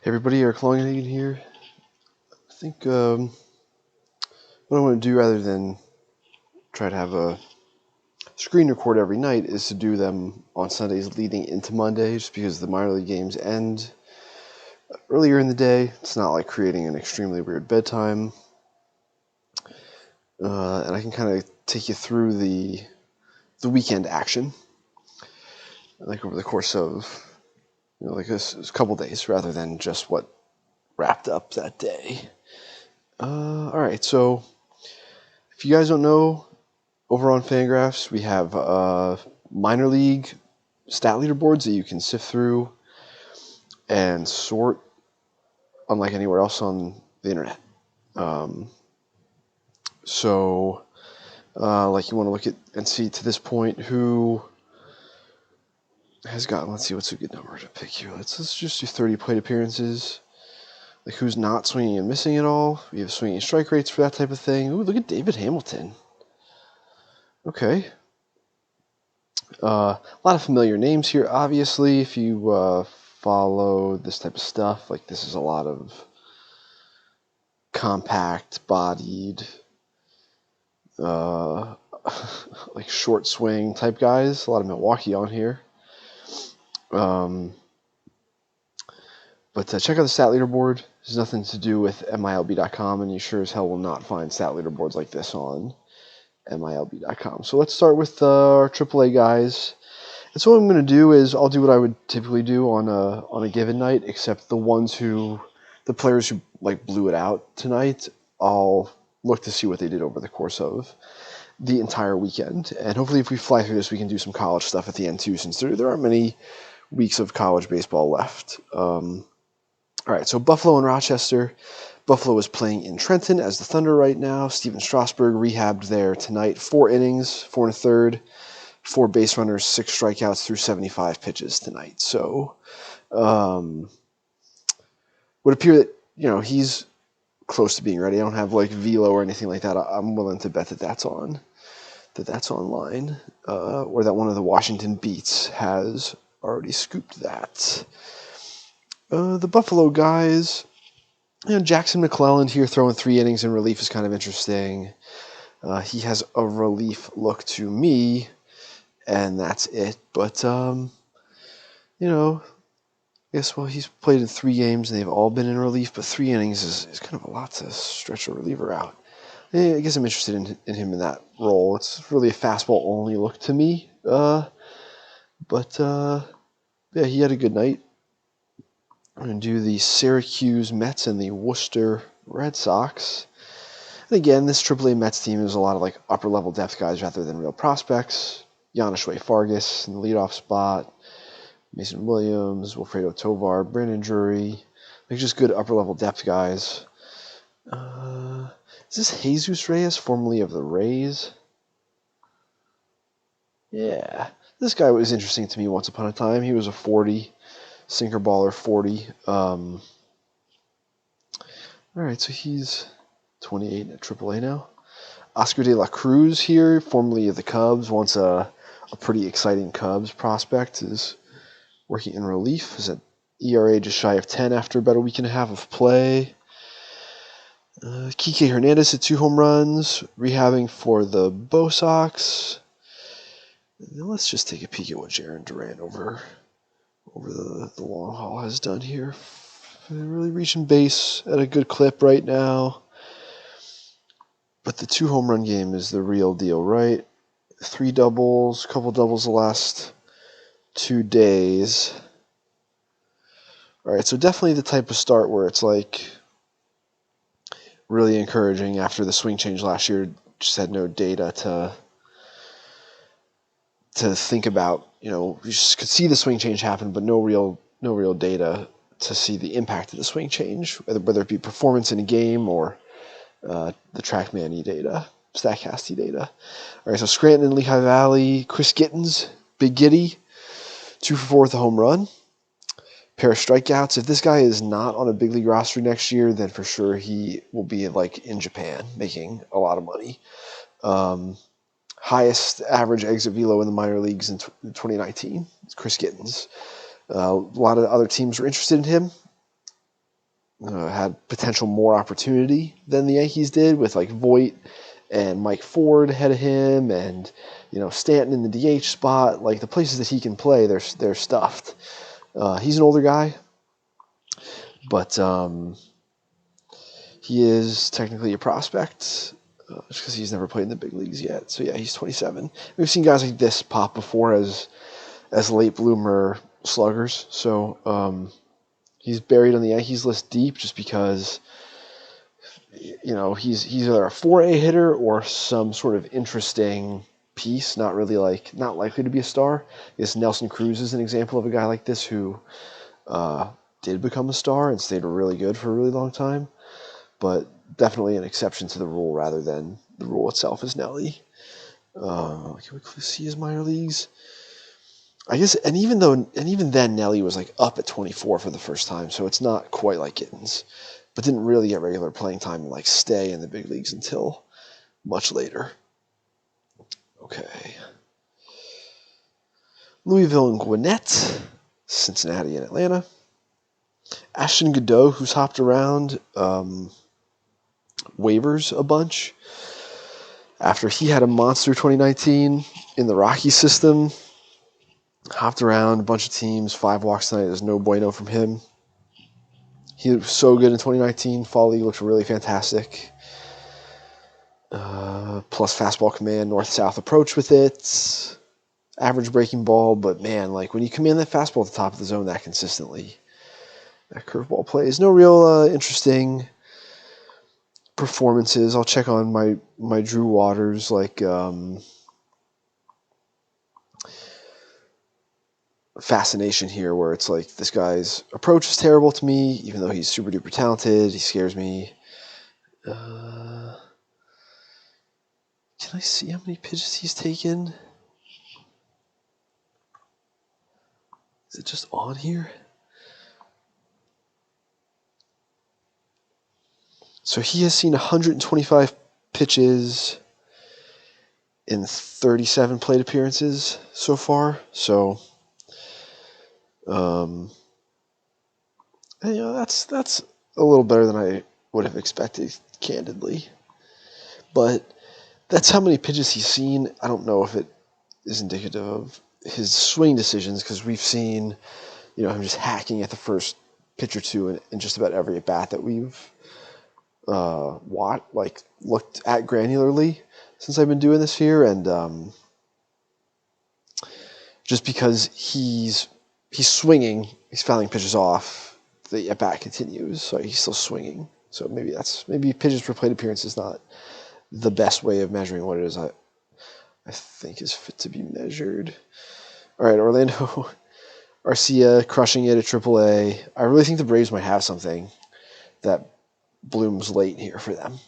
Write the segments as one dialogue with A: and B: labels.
A: Hey everybody, Eric Longenhagen here. I think what I want to do, rather than try to have a screen record every night, is to do them on Sundays leading into Monday, just because the minor league games end earlier in the day. It's not like creating an extremely weird bedtime. And I can kind of take you through the weekend action, like over the course of like a couple days, rather than just what wrapped up that day. All right, so if you guys don't know, over on Fangraphs, we have minor league stat leaderboards that you can sift through and sort, unlike anywhere else on the internet. Like you want to look at and see to this point who has gotten, let's see, what's a good number to pick here. Let's just do 30 plate appearances. Like who's not swinging and missing at all. We have swinging strike rates for that type of thing. Ooh, look at David Hamilton. Okay. A lot of familiar names here, obviously, if you follow this type of stuff. Like, this is a lot of compact-bodied, like, short swing type guys. A lot of Milwaukee on here. But check out the stat leaderboard. There's nothing to do with MILB.com, and you sure as hell will not find stat leaderboards like this on MILB.com. So let's start with our AAA guys. And so what I'm going to do is I'll do what I would typically do on a given night, except the players who like blew it out tonight, I'll look to see what they did over the course of the entire weekend. And hopefully if we fly through this, we can do some college stuff at the end too, since there aren't many weeks of college baseball left. All right, so Buffalo and Rochester. Buffalo is playing in Trenton as the Thunder right now. Steven Strasburg rehabbed there tonight. 4 innings, 4 1/3, 4 base runners, 6 strikeouts through 75 pitches tonight. So, would appear that he's close to being ready. I don't have like velo or anything like that. I'm willing to bet that that's online, or that one of the Washington beats has already scooped that. The Buffalo guys, Jackson McClelland here throwing 3 innings in relief is kind of interesting. He has a relief look to me, and that's it. But, I guess, he's played in 3 games, and they've all been in relief, but 3 innings is kind of a lot to stretch a reliever out. I guess I'm interested in him in that role. It's really a fastball-only look to me. Yeah, he had a good night. I'm going to do the Syracuse Mets and the Worcester Red Sox. And again, this AAA Mets team is a lot of like upper-level depth guys rather than real prospects. Yanishway Fargas in the leadoff spot. Mason Williams, Wilfredo Tovar, Brandon Drury. Like just good upper-level depth guys. Is this Jesus Reyes, formerly of the Rays? Yeah. This guy was interesting to me once upon a time. He was a 40. Sinker baller 40. All right, so he's 28 at AAA now. Oscar De La Cruz here, formerly of the Cubs, once a pretty exciting Cubs prospect, is working in relief. Is at ERA just shy of 10 after about a week and a half of play. Kike Hernandez at 2 home runs, rehabbing for the Bo Sox. Now let's just take a peek at what Jarren Duran over the long haul has done here. Really reaching base at a good clip right now. But the 2 home run game is the real deal, right? 3 doubles, couple doubles the last 2 days. All right, so definitely the type of start where it's like really encouraging after the swing change last year. Just had no data to think about. You just could see the swing change happen, but no real data to see the impact of the swing change, whether it be performance in a game or the TrackMan data, StatCast data. All right, so Scranton and Lehigh Valley, Chris Kittens, Big Giddy, 2 for 4 with a home run. Pair of strikeouts. If this guy is not on a big league roster next year, then for sure he will be like in Japan making a lot of money. Highest average exit velo in the minor leagues in 2019. It's Chris Kittens. A lot of other teams were interested in him. had potential more opportunity than the Yankees did, with like Voit and Mike Ford ahead of him, and Stanton in the DH spot. Like the places that he can play, they're stuffed. He's an older guy, but he is technically a prospect just because he's never played in the big leagues yet. So yeah, he's 27. We've seen guys like this pop before as late bloomer sluggers. So he's buried on the Yankees list deep just because he's either a 4A hitter or some sort of interesting piece, not likely to be a star. I guess Nelson Cruz is an example of a guy like this who did become a star and stayed really good for a really long time, but definitely an exception to the rule rather than the rule itself is Nelly. Can we see his minor leagues? I guess, and even then, Nelly was like up at 24 for the first time, so it's not quite like Kittens, but didn't really get regular playing time and like stay in the big leagues until much later. Okay. Louisville and Gwinnett, Cincinnati and Atlanta. Ashton Gadoy, who's hopped around waivers a bunch after he had a monster 2019 in the Rockies system. Hopped around a bunch of teams, 5 walks tonight. There's no bueno from him. He was so good in 2019. Fall League looked really fantastic. Plus fastball command, north-south approach with it. Average breaking ball, but man, like when you command that fastball at the top of the zone that consistently, that curveball play is no real interesting performances. I'll check on my Drew Waters, like fascination here, where it's like this guy's approach is terrible to me, even though he's super duper talented. He scares me. Can I see how many pitches he's taken? Is it just on here? So he has seen 125 pitches in 37 plate appearances so far. So, that's a little better than I would have expected, candidly. But that's how many pitches he's seen. I don't know if it is indicative of his swing decisions, because we've seen, him just hacking at the first pitch or two in just about every at bat that we've looked at granularly since I've been doing this here, and just because he's swinging, he's fouling pitches off, the at bat continues, so he's still swinging. So maybe pitches per plate appearance is not the best way of measuring what it is I think is fit to be measured. All right, Orlando Garcia crushing it at AAA. I really think the Braves might have something that blooms late here for them.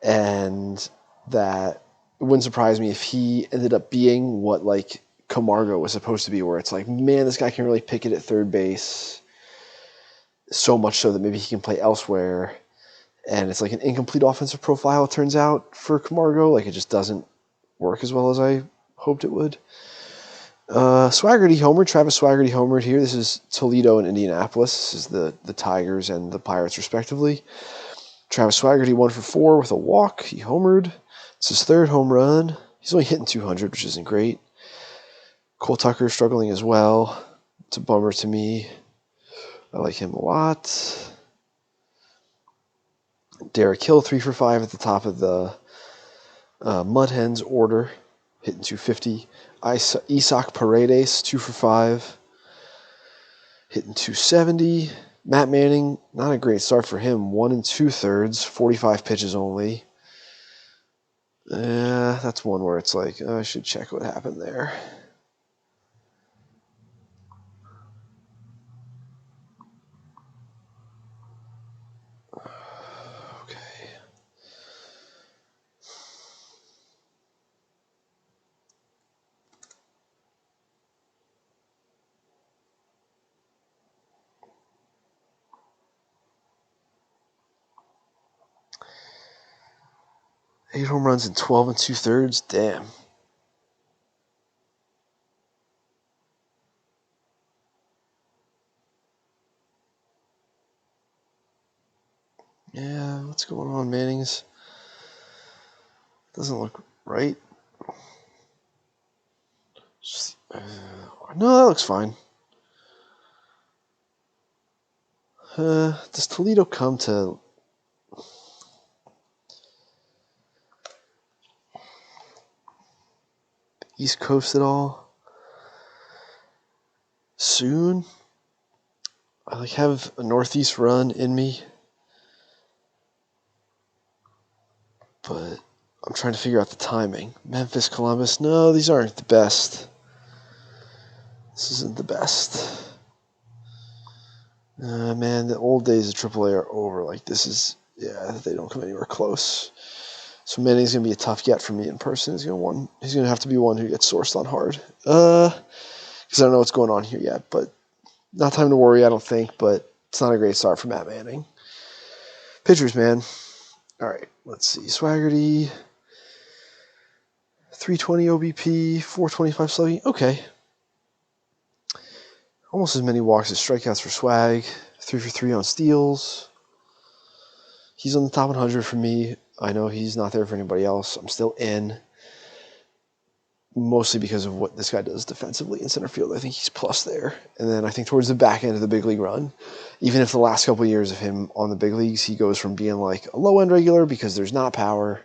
A: And that it wouldn't surprise me if he ended up being what like Camargo was supposed to be, where it's like, man, this guy can really pick it at third base, so much so that maybe he can play elsewhere. And it's like an incomplete offensive profile, it turns out, for Camargo. Like, it just doesn't work as well as I hoped it would. Swaggerty homered. Travis Swaggerty homered here. This is Toledo and Indianapolis. This is the Tigers and the Pirates, respectively. Travis Swaggerty 1 for 4 with a walk. He homered. It's his third home run. He's only hitting 200, which isn't great. Cole Tucker struggling as well. It's a bummer to me. I like him a lot. Derek Hill 3 for 5 at the top of the Mud Hens order, hitting 250. Isaac Paredes 2 for 5, hitting 270. Matt Manning, not a great start for him. 1 2/3, 45 pitches only. That's one where it's like, I should check what happened there. Okay. Eight home runs in 12 2/3. Damn. Yeah, what's going on, Mannings? Doesn't look right. No, that looks fine. Does Toledo come to East Coast at all soon? I have a Northeast run in me, but I'm trying to figure out the timing. Memphis, Columbus. No, these aren't the best. This isn't the best. Man, the old days of AAA are over. Like, this is, they don't come anywhere close. So Manning's going to be a tough get for me in person. He's going to have to be one who gets sourced on hard. Because I don't know what's going on here yet, but not time to worry, I don't think, but it's not a great start for Matt Manning. Pitchers, man. All right, let's see. Swaggerty, 320 OBP, 425 slugging. Okay. Almost as many walks as strikeouts for Swag. 3 for 3 on steals. He's on the top 100 for me. I know he's not there for anybody else. I'm still in. Mostly because of what this guy does defensively in center field. I think he's plus there. And then I think towards the back end of the big league run, even if the last couple of years of him on the big leagues, he goes from being like a low-end regular because there's not power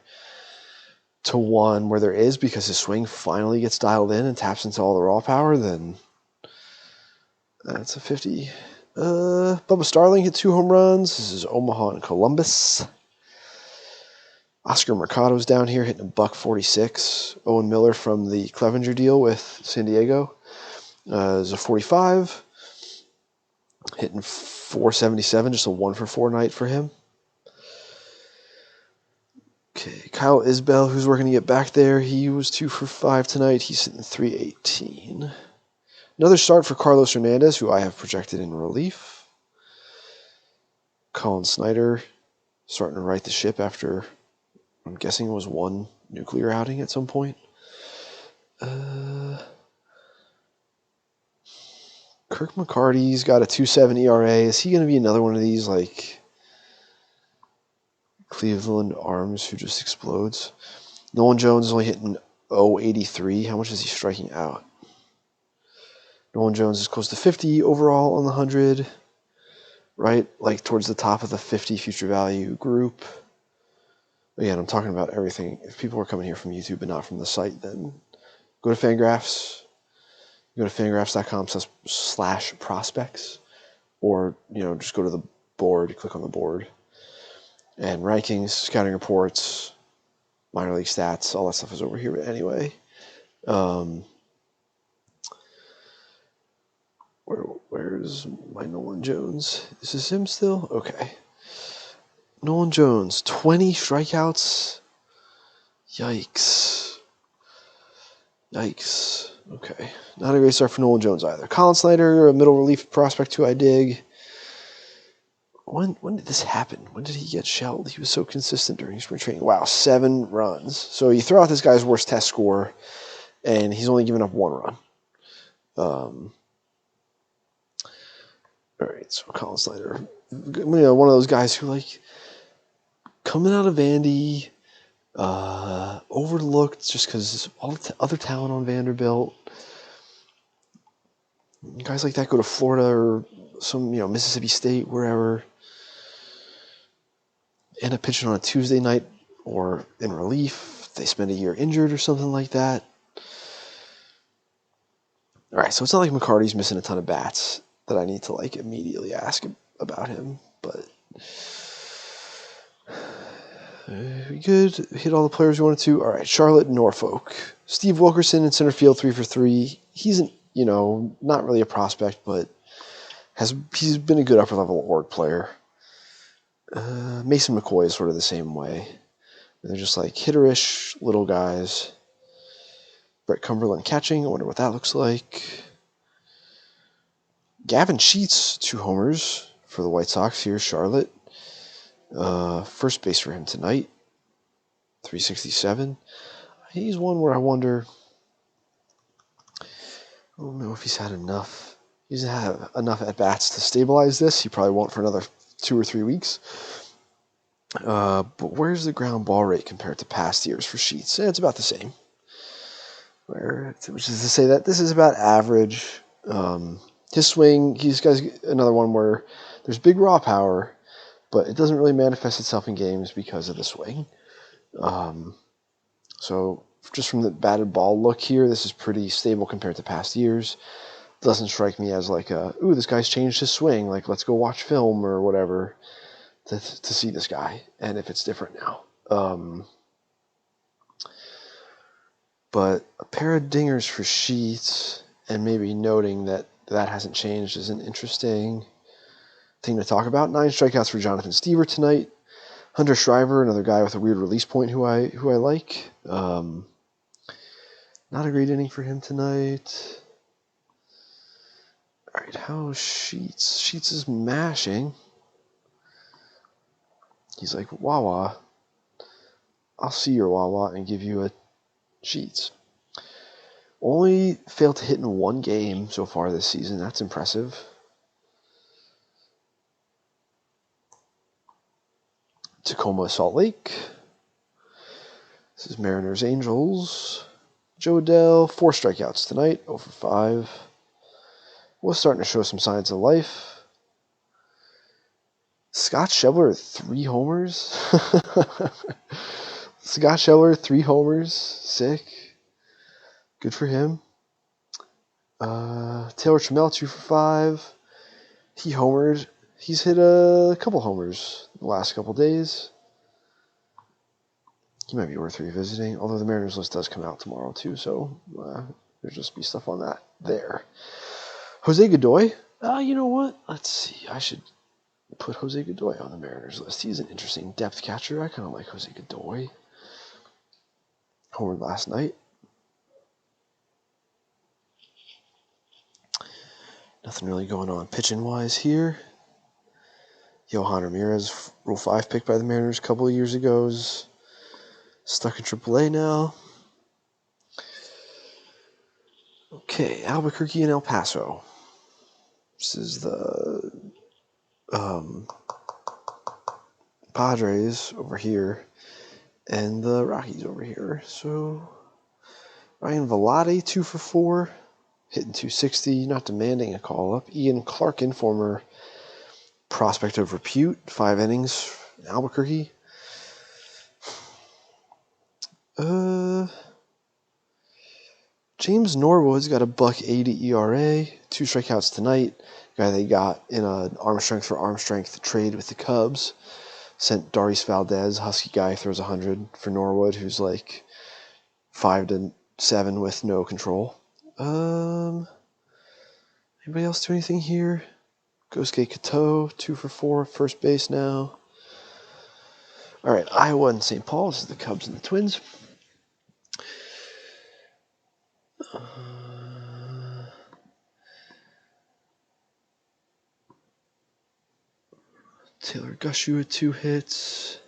A: to one where there is because his swing finally gets dialed in and taps into all the raw power, then that's a 50. Bubba Starling hit 2 home runs. This is Omaha and Columbus. Oscar Mercado's down here hitting $146. Owen Miller from the Clevenger deal with San Diego is a 45. Hitting 477, just a 1 for 4 night for him. Okay, Kyle Isbell, who's working to get back there. He was 2 for 5 tonight. He's hitting 318. Another start for Carlos Fernandez, who I have projected in relief. Colin Snyder starting to right the ship after, I'm guessing it was one nuclear outing at some point. Kirk McCarty's got a 2.7 ERA. Is he going to be another one of these, like, Cleveland arms who just explodes? Nolan Jones is only hitting 0.83. How much is he striking out? Nolan Jones is close to 50 overall on the 100. Right? Like, towards the top of the 50 future value group. Again, I'm talking about everything. If people are coming here from YouTube and not from the site, then go to Fangraphs. Go to fangraphs.com/prospects, or just go to the board, click on the board, and rankings, scouting reports, minor league stats, all that stuff is over here. But anyway, where's my Nolan Jones? Is this him still? Okay. Nolan Jones, 20 strikeouts. Yikes. Okay. Not a great start for Nolan Jones either. Colin Slider, a middle relief prospect who I dig. When did this happen? When did he get shelled? He was so consistent during spring training. Wow, 7 runs. So you throw out this guy's worst test score, and he's only given up 1 run. All right, so Colin Slider, one of those guys who, like, coming out of Vandy, overlooked just because all the other talent on Vanderbilt. Guys like that go to Florida or some, Mississippi State, wherever, end up pitching on a Tuesday night or in relief. They spend a year injured or something like that. All right, so it's not like McCarty's missing a ton of bats that I need to, like, immediately ask about him, but we could hit all the players we wanted to. All right, Charlotte, Norfolk. Steve Wilkerson in center field, 3 for 3. He's not really a prospect, but he's been a good upper level org player. Mason McCoy is sort of the same way. They're just like hitterish little guys. Brett Cumberland catching. I wonder what that looks like. Gavin Sheets, 2 homers for the White Sox. Here's Charlotte. First base for him tonight. 367. He's one where I wonder. I don't know if he's had enough. He's had enough at-bats to stabilize this. He probably won't for another 2 or 3 weeks. But where's the ground ball rate compared to past years for Sheets? It's about the same. Which is to say that this is about average. His swing, he's got another one where there's big raw power, but it doesn't really manifest itself in games because of the swing. So just from the batted ball look here, this is pretty stable compared to past years. Doesn't strike me as like, ooh, this guy's changed his swing. Like, let's go watch film or whatever to see this guy, and if it's different now. But a pair of dingers for Sheets, and maybe noting that hasn't changed is an interesting thing to talk about. 9 strikeouts for Jonathan Stever tonight. Hunter Shriver, another guy with a weird release point who I like. Not a great inning for him tonight. All right, how's Sheets? Sheets is mashing. He's like, Wawa, I'll see your Wawa and give you a Sheets. Only failed to hit in 1 game so far this season. That's impressive. Tacoma, Salt Lake. This is Mariners, Angels. Joe Adell, 4 strikeouts tonight, 0 for 5. Was starting to show some signs of life. Scott Schebler, 3 homers. Scott Schebler, 3 homers. Sick. Good for him. Taylor Trammell, 2 for 5. He homered. He's hit a couple homers the last couple days. He might be worth revisiting, although the Mariners list does come out tomorrow too, so there'll just be stuff on that there. Jose Gadoy. You know what? Let's see. I should put Jose Gadoy on the Mariners list. He's an interesting depth catcher. I kind of like Jose Gadoy. Homered last night. Nothing really going on pitching-wise here. Johan Ramirez, Rule 5 pick by the Mariners a couple of years ago, is stuck in AAA now. Okay, Albuquerque and El Paso. This is the Padres over here and the Rockies over here. So Ryan Velotti, 2 for 4, hitting 260, not demanding a call-up. Ian Clarkin, former prospect of repute, 5 innings in Albuquerque. James Norwood's got a .180 ERA, 2 strikeouts tonight. Guy they got in an arm strength for arm strength trade with the Cubs. Sent Darius Valdez, Husky guy, throws 100 for Norwood, who's like 5-7 with no control. Anybody else do anything here? Gosuke Kato, 2 for 4, first base now. All right, Iowa and St. Paul. This is the Cubs and the Twins. Taylor Gushue, 2 hits.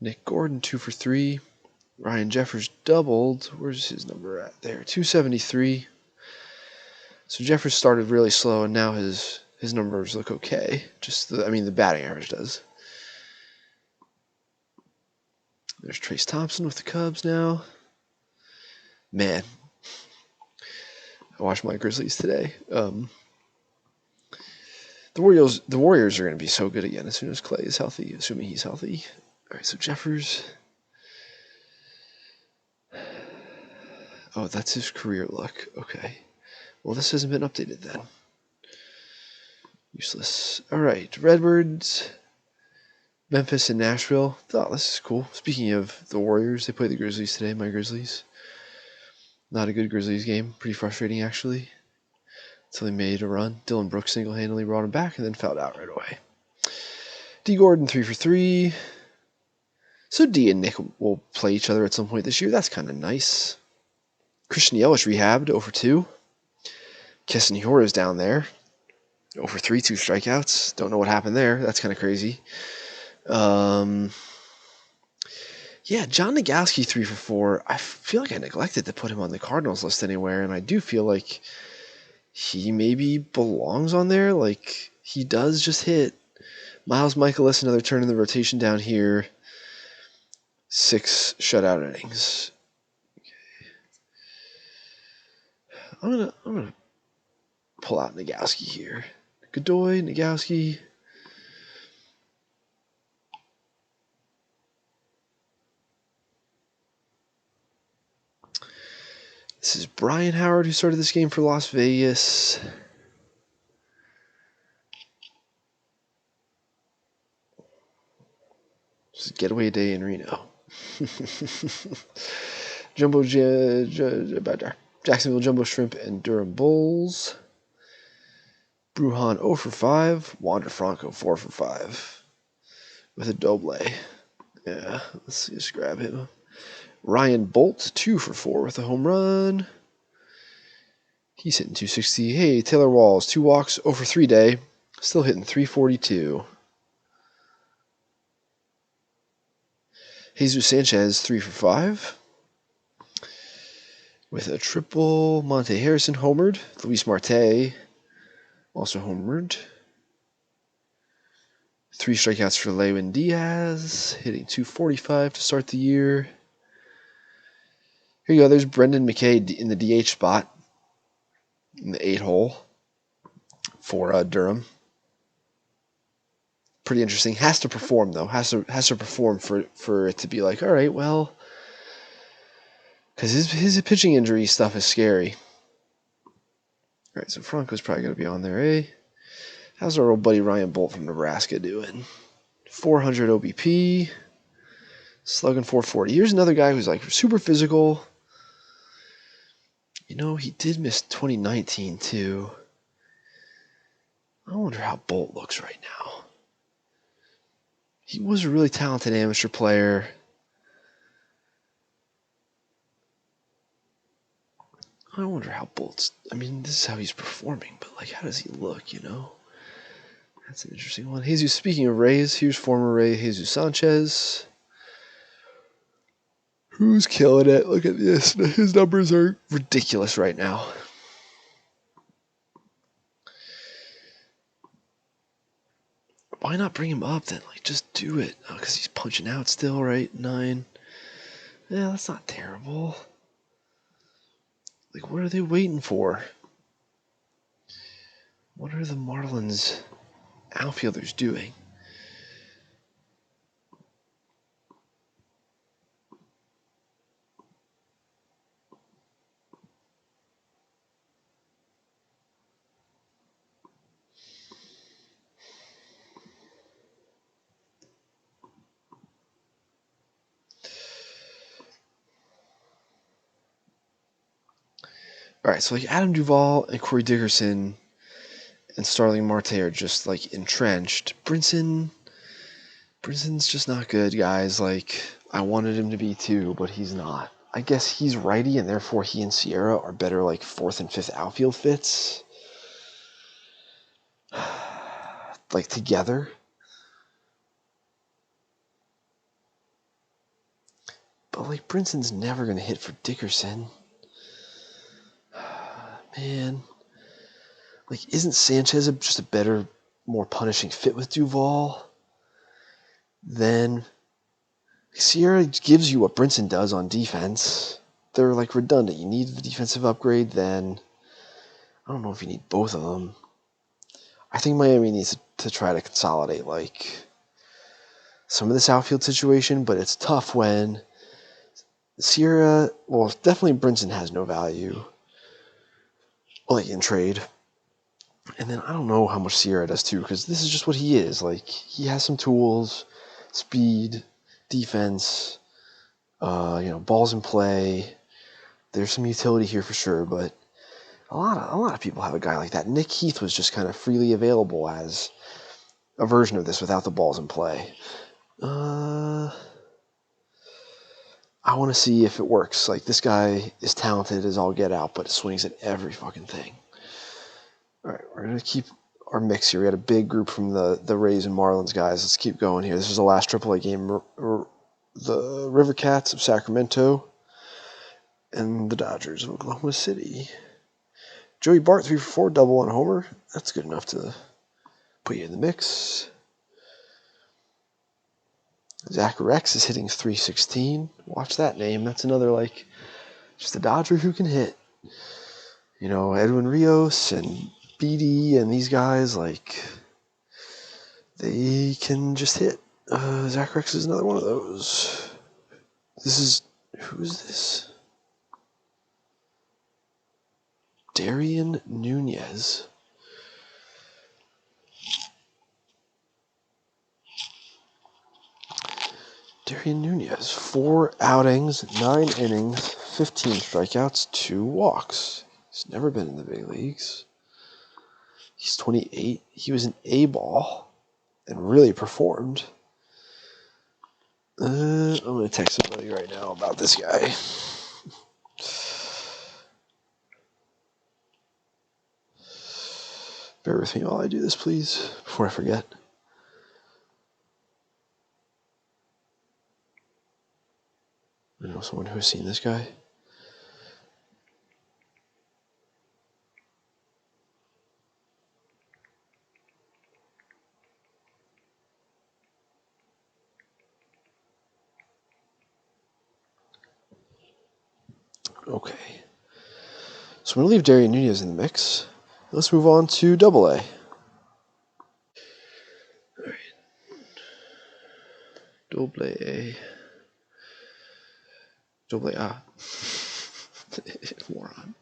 A: Nick Gordon, 2 for 3. Ryan Jeffers doubled. Where's his number at? There, 273. So Jeffers started really slow, and now his numbers look okay. The batting average does. There's Trace Thompson with the Cubs now. Man, I watched my Grizzlies today. The Warriors are going to be so good again as soon as Clay is healthy, assuming he's healthy. All right, so Jeffers. Oh, that's his career luck. Okay. Well, this hasn't been updated then. Useless. All right, Redbirds, Memphis, and Nashville. Oh, this is cool. Speaking of the Warriors, they play the Grizzlies today, my Grizzlies. Not a good Grizzlies game. Pretty frustrating, actually. Until they made a run. Dylan Brooks single-handedly brought him back and then fouled out right away. D. Gordon, 3 for 3. So D and Nick will play each other at some point this year. That's kind of nice. Christian Yelich rehabbed, 0 for 2. Keston Hiura is down there. 0 for 3, 2 strikeouts. Don't know what happened there. That's kind of crazy. Yeah, John Nagaski, 3 for 4. I feel like I neglected to put him on the Cardinals list anywhere, and I do feel like he maybe belongs on there. Like, he does just hit Miles Michaelis, another turn in the rotation down here. 6 shutout innings. Okay. I'm gonna pull out Nagaski here. Gadoy, Nagaski. This is Brian Howard, who started this game for Las Vegas. This is getaway day in Reno. Jacksonville Jumbo Shrimp and Durham Bulls. Brujan 0 for 5. Wander Franco 4 for 5. With a doble. Yeah, let's just grab him. Ryan Bolt 2 for 4 with a home run. He's hitting 260. Hey, Taylor Walls, 2 walks, 0 for 3 day. Still hitting 342. Jesus Sanchez 3 for 5. With a triple. Monte Harrison homered. Luis Marte also homered. 3 strikeouts for Lewin Diaz, hitting 245 to start the year. Here you go. There's Brendan McKay in the DH spot in the 8 hole for Durham. Pretty interesting. Has to perform though. Has to perform for it to be like, all right, well, because his pitching injury stuff is scary. All right, so Franco's probably going to be on there, eh? How's our old buddy Ryan Bolt from Nebraska doing? 400 OBP, slugging 440. Here's another guy who's like super physical. You know, he did miss 2019 too. I wonder how Bolt looks right now. He was a really talented amateur player. I wonder how Bolt's... I mean, this is how he's performing, but, like, how does he look, you know? That's an interesting one. Jesus, speaking of Rays, here's former Ray Jesus Sanchez. Who's killing it? Look at this. His numbers are ridiculous right now. Why not bring him up then? Like, just do it. Oh, because he's punching out still, right? 9. Yeah, that's not terrible. Like, what are they waiting for? What are the Marlins outfielders doing? All right, so like Adam Duvall and Corey Dickerson and Starling Marte are just like entrenched. Brinson Brinson's just not good, guys. Like, I wanted him to be too, but he's not. I guess he's righty, and therefore he and Sierra are better like 4th and 5th outfield fits. Like together. But like Brinson's never gonna hit for Dickerson. Man. Like, isn't Sanchez just a better, more punishing fit with Duvall? Then Sierra gives you what Brinson does on defense. They're like redundant. You need the defensive upgrade, then I don't know if you need both of them. I think Miami needs to try to consolidate like some of this outfield situation, but it's tough when Sierra, well, definitely Brinson has no value, like in trade. And then I don't know how much Sierra does too, because this is just what he is. Like, he has some tools, speed, defense, balls in play. There's some utility here for sure, but a lot of people have a guy like that. Nick Heath was just kind of freely available as a version of this without the balls in play. I want to see if it works. Like, this guy is talented as all get out, but swings at every fucking thing. All right, we're going to keep our mix here. We had a big group from the Rays and Marlins guys. Let's keep going here. This is the last AAA game. The River Cats of Sacramento and the Dodgers of Oklahoma City. Joey Bart, 3 for 4, double on homer. That's good enough to put you in the mix. Zach Rex is hitting .316. Watch that name. That's another, like, just a Dodger who can hit. You know, Edwin Rios and Beatty and these guys, like, they can just hit. Zach Rex is another one of those. Who's this? Darian Nunez. Darian Nunez, 4 outings, 9 innings, 15 strikeouts, 2 walks. He's never been in the big leagues. He's 28. He was an A-ball and really performed. I'm going to text somebody right now about this guy. Bear with me while I do this, please, before I forget. I know someone who has seen this guy. Okay. So I'm going to leave Darian Nunez in the mix. Let's move on to Double A. All right. Double A. Double A. Moron.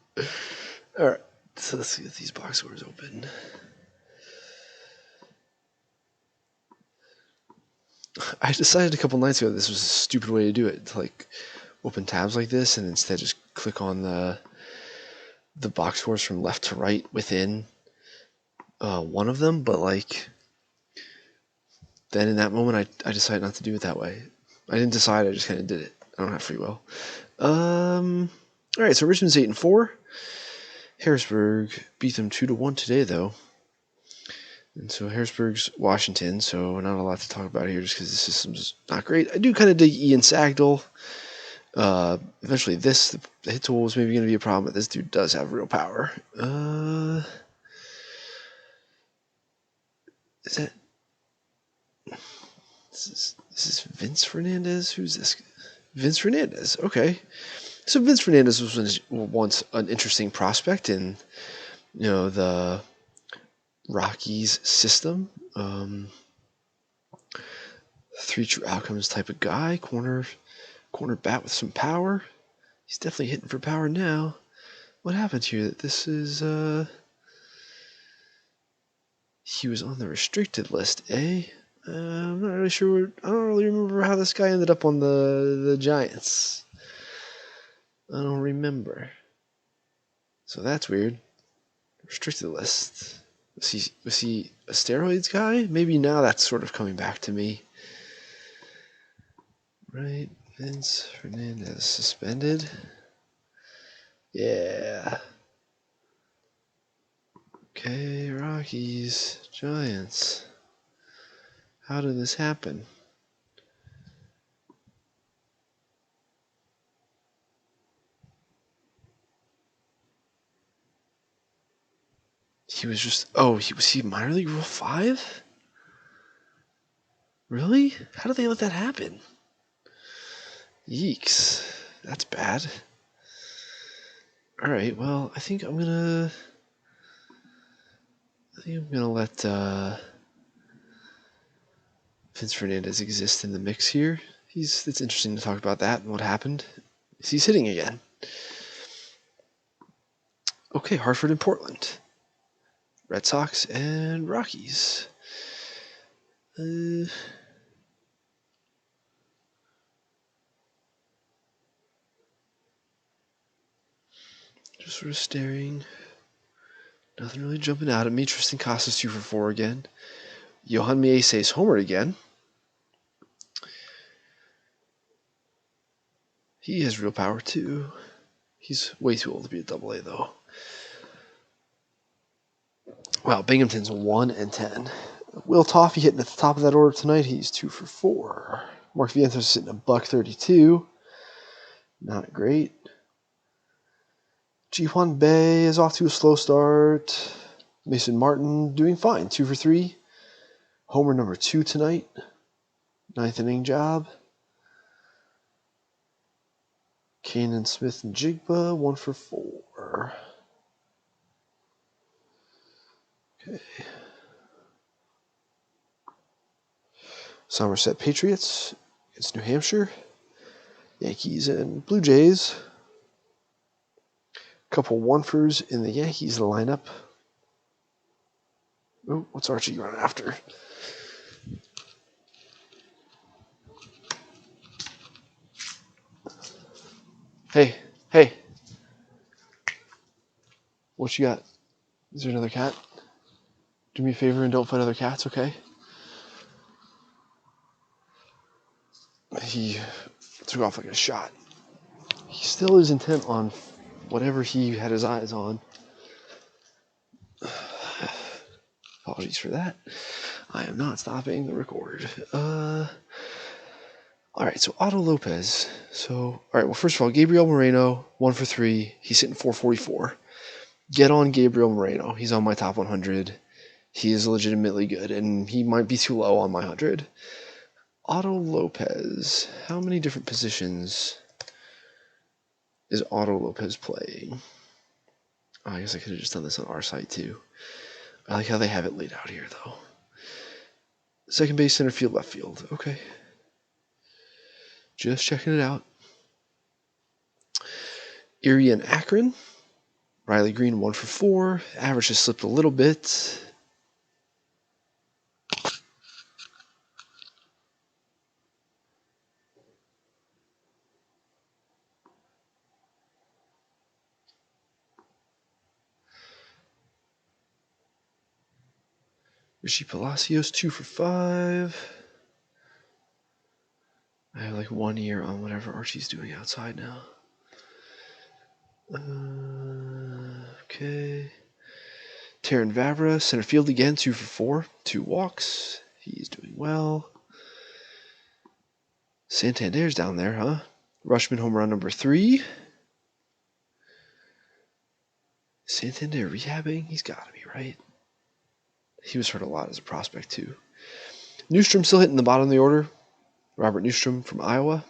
A: All right. So let's get these box scores open. I decided a couple nights ago this was a stupid way to do it. To, like, open tabs like this and instead just click on the box scores from left to right within one of them, but like then in that moment I decided not to do it that way. I didn't decide, I just kind of did it. I don't have free will. All right, so Richmond's 8-4. Harrisburg beat them 2-1 today though. And so Harrisburg's Washington, so not a lot to talk about here just because the system's not great. I do kind of dig Ian Sagdal. Eventually the hit tool is maybe going to be a problem, but this dude does have real power. Is this Vince Fernandez? Who's this? Vince Fernandez. Okay. So Vince Fernandez was once an interesting prospect in, you know, the Rockies system. 3 true outcomes type of guy. Corner bat with some power. He's definitely hitting for power now. What happened here? This is he was on the restricted list, eh? I'm not really sure. I don't really remember how this guy ended up on the Giants. I don't remember. So that's weird. Restricted list. Was he a steroids guy? Maybe now that's sort of coming back to me. Right, Vince Fernandez suspended. Yeah. Okay, Rockies, Giants. How did this happen? He was just, was he minor league Rule 5? Really? How did they let that happen? Yeeks. That's bad. Alright, well, I think I'm gonna let Vince Fernandez exist in the mix here. It's interesting to talk about that and what happened. He's hitting again. Okay, Hartford and Portland. Red Sox and Rockies. Just sort of staring. Nothing really jumping out at me. Tristan Coss is 2 for 4 again. Johan Miese's homered again. He has real power too. He's way too old to be a Double A though. Wow, Binghamton's 1-10. Will Toffee hitting at the top of that order tonight. He's 2 for 4. Mark Vientos sitting at $1.32. Not great. Ji-Hwan Bae is off to a slow start. Mason Martin doing fine. 2 for 3. Homer number 2 tonight. Ninth inning job. Kanan Smith and Jigba, 1 for 4. Okay. Somerset Patriots against New Hampshire. Yankees and Blue Jays. Couple one-fers in the Yankees lineup. Oh, what's Archie running after? Hey. What you got? Is there another cat? Do me a favor and don't fight other cats, okay? He took off like a shot. He still is intent on whatever he had his eyes on. Apologies for that. I am not stopping the record. All right, so Otto Lopez. Well, first of all, Gabriel Moreno, 1 for 3. He's hitting 444. Get on Gabriel Moreno. He's on my top 100. He is legitimately good, and he might be too low on my 100. Otto Lopez. How many different positions is Otto Lopez playing? Oh, I guess I could have just done this on our site, too. I like how they have it laid out here, though. Second base, center field, left field. Okay. Just checking it out. Erie and Akron. Riley Green, 1 for 4. Average has slipped a little bit. Rishi Palacios, 2 for 5. I have like 1 year on whatever Archie's doing outside now. Okay. Taron Vavra, center field again, 2 for 4. 2 walks. He's doing well. Santander's down there, huh? Rushman home run number 3. Santander rehabbing? He's got to be, right? He was hurt a lot as a prospect, too. Newstrom still hitting the bottom of the order. Robert Newstrom from Iowa.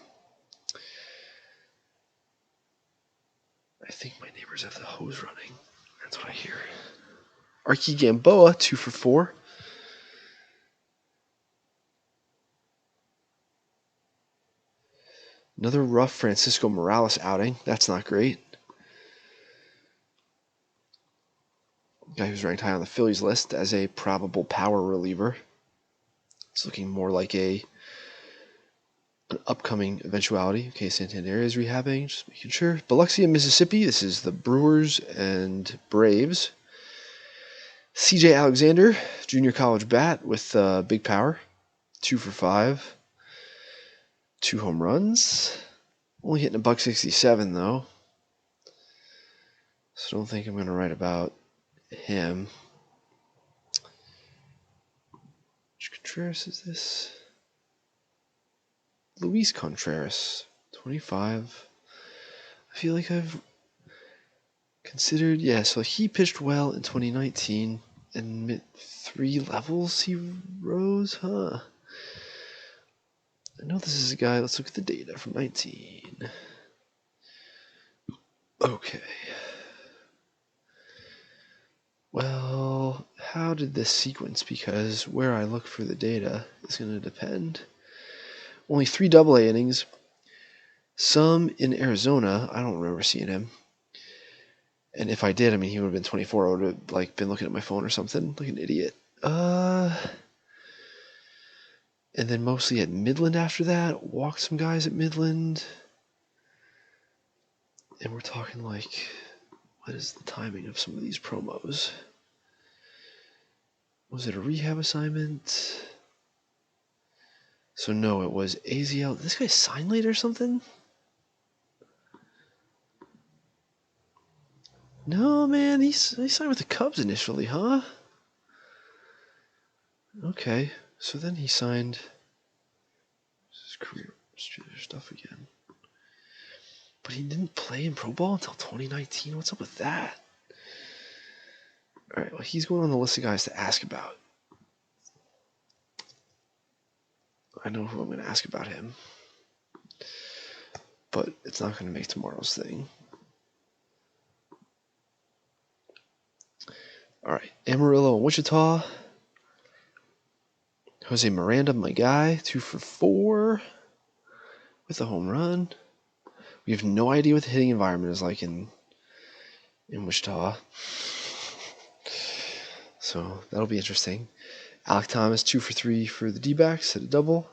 A: I think my neighbors have the hose running. That's what I hear. Archie Gamboa, 2 for 4. Another rough Francisco Morales outing. That's not great. Guy who's ranked high on the Phillies list as a probable power reliever. It's looking more like an upcoming eventuality. Okay, Santander is rehabbing, just making sure. Biloxi, Mississippi. This is the Brewers and Braves. CJ Alexander, junior college bat with big power. 2 for 5. 2 home runs. Only hitting $167 though. So don't think I'm going to write about him. Which Contreras is this? Luis Contreras, 25. I feel like I've considered, so he pitched well in 2019, and 3 levels he rose, huh? I know this is a guy, let's look at the data from 19. Okay. Well, how did this sequence? Because where I look for the data is going to depend. Only 3 AA innings. Some in Arizona. I don't remember seeing him. And if I did, he would have been 24. I would have been looking at my phone or something, like an idiot. And then mostly at Midland after that. Walked some guys at Midland. And we're talking what is the timing of some of these promos? Was it a rehab assignment? So no, it was AZL. This guy signed late or something? No, man, he signed with the Cubs initially, huh? Okay, so then he signed his career stuff again. But he didn't play in pro ball until 2019. What's up with that? All right, well, he's going on the list of guys to ask about. I know who I'm going to ask about him. But it's not going to make tomorrow's thing. All right, Amarillo and Wichita. Josie Miranda, my guy, 2 for 4 with a home run. We have no idea what the hitting environment is like in Wichita. So that'll be interesting. Alec Thomas, 2 for 3 for the D-backs, hit a double.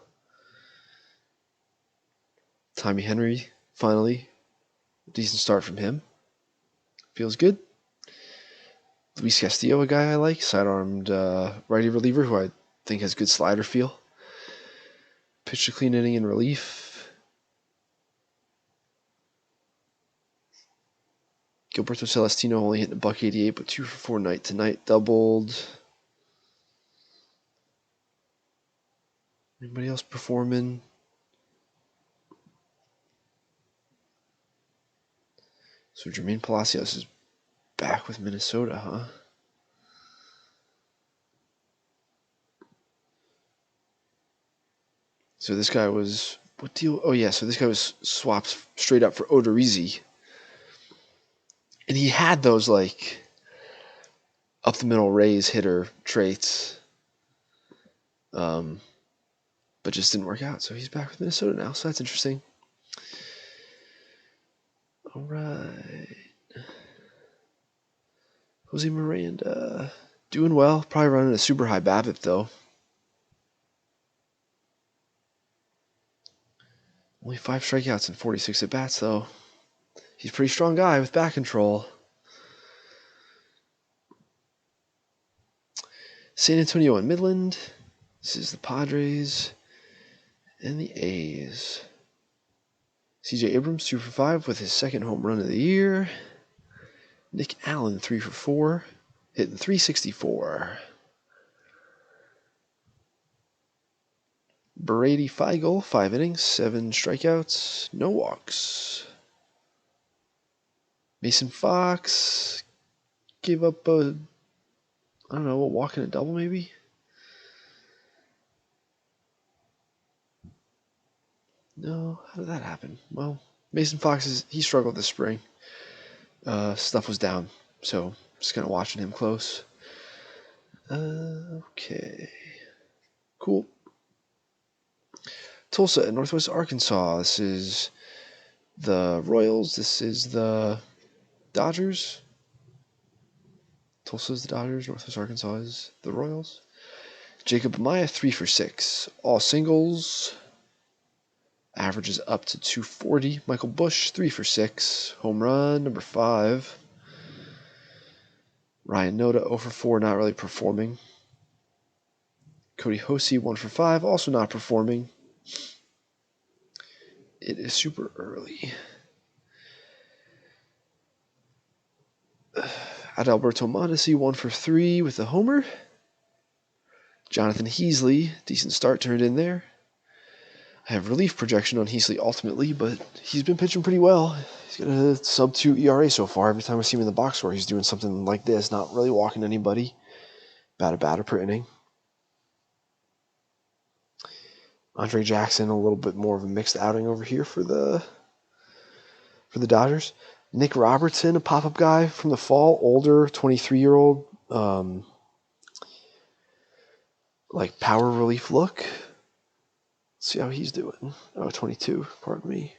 A: Tommy Henry, finally, a decent start from him. Feels good. Luis Castillo, a guy I like, sidearmed righty reliever who I think has good slider feel. Pitched a clean inning in relief. Gilberto Celestino only hitting $188, but 2 for 4 night to night, doubled. Anybody else performing? So Jermaine Palacios is back with Minnesota, huh? So this guy was, what deal? Oh yeah, so this guy was swapped straight up for Odorizzi. And he had those like up the middle Rays hitter traits. But just didn't work out. So he's back with Minnesota now, so that's interesting. All right. Josie Miranda. Doing well. Probably running a super high BABIP, though. Only 5 strikeouts and 46 at-bats, though. He's a pretty strong guy with bat control. San Antonio and Midland. This is the Padres and the A's. CJ Abrams, 2 for 5 with his second home run of the year. Nick Allen, 3 for 4, hitting .364. Brady Feigl, 5 innings, 7 strikeouts, no walks. Mason Fox gave up a walk and a double maybe? No, how did that happen? Well, Mason Fox, he struggled this spring. Stuff was down, so just kind of watching him close. Okay. Cool. Tulsa and Northwest Arkansas. This is the Royals. This is the Dodgers. Tulsa is the Dodgers. Northwest Arkansas is the Royals. Jacob Amaya, 3 for 6. All singles. Averages up to 240. Michael Bush, 3 for 6. Home run, number 5. Ryan Noda, 0 for 4, not really performing. Cody Hosey, 1 for 5, also not performing. It is super early. Adalberto Mondesi, 1 for 3 with a homer. Jonathan Heasley, decent start turned in there. I have relief projection on Heasley ultimately, but he's been pitching pretty well. He's got a sub-2 ERA so far. Every time I see him in the box score, he's doing something like this, not really walking anybody. About a batter per inning. Andre Jackson, a little bit more of a mixed outing over here for the Dodgers. Nick Robertson, a pop-up guy from the fall, older, 23-year-old, like power relief look. Let's see how he's doing. Oh, 22, pardon me.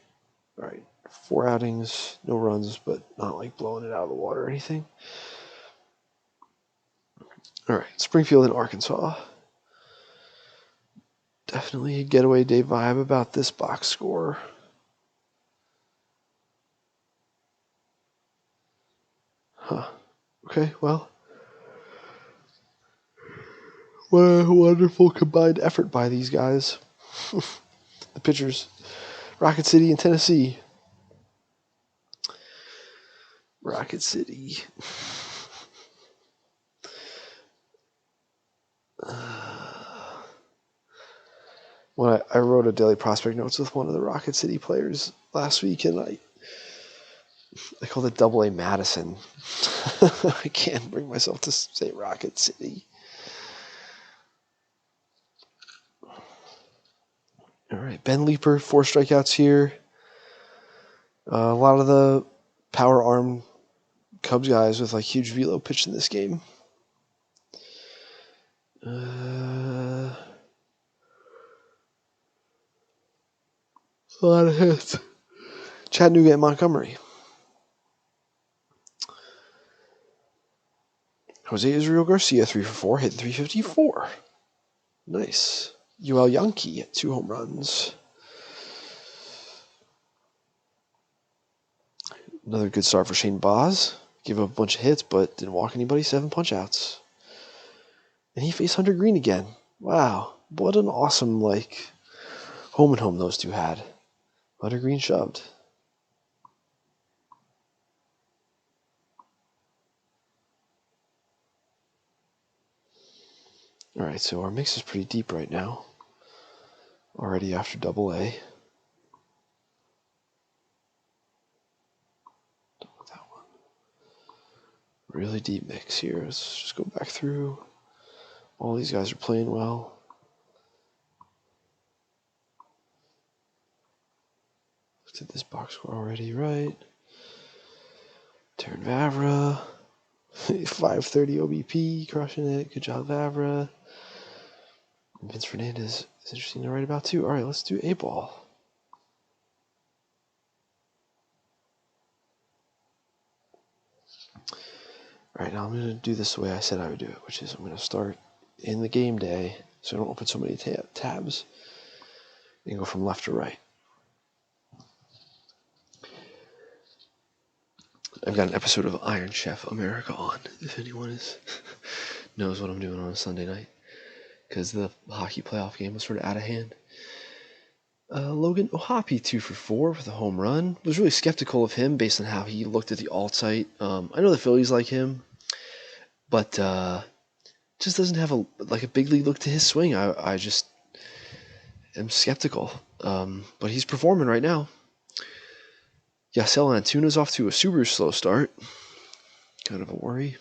A: All right, 4 outings, no runs, but not like blowing it out of the water or anything. All right, Springfield and Arkansas. Definitely a getaway day vibe about this box score. Huh. Okay, well. What a wonderful combined effort by these guys. The pitchers. Rocket City and Tennessee. Rocket City. When I wrote a daily prospect notes with one of the Rocket City players last week, and I called it Double A Madison. I can't bring myself to say Rocket City. All right, Ben Leeper, 4 strikeouts here. A lot of the power arm Cubs guys with like huge velo pitched in this game. A lot of hits. Chattanooga and Montgomery. Jose Israel Garcia, 3 for 4, hitting .354. Nice. UL Yankee, 2 home runs. Another good start for Shane Boz. Gave up a bunch of hits, but didn't walk anybody. 7 punch-outs. And he faced Hunter Green again. Wow. What an awesome, home and home those two had. Hunter Green shoved. All right, so our mix is pretty deep right now. Already after Double A. That one. Really deep mix here. Let's just go back through. All these guys are playing well. Looked at this box score already, right? Taryn Vavra. 530 OBP, crushing it. Good job, Vavra. And Vince Fernandez is interesting to write about too. All right, let's do A ball. All right, now I'm going to do this the way I said I would do it, which is I'm going to start in the game day, so I don't open so many tabs, and go from left to right. I've got an episode of Iron Chef America on, if anyone knows what I'm doing on a Sunday night, because the hockey playoff game was sort of out of hand. Logan O'Happy, 2 for 4 with a home run. Was really skeptical of him based on how he looked at the alt site. I know the Phillies like him, but just doesn't have a big league look to his swing. I just am skeptical, but he's performing right now. Yasel Antuna's off to a super slow start. Kind of a worry.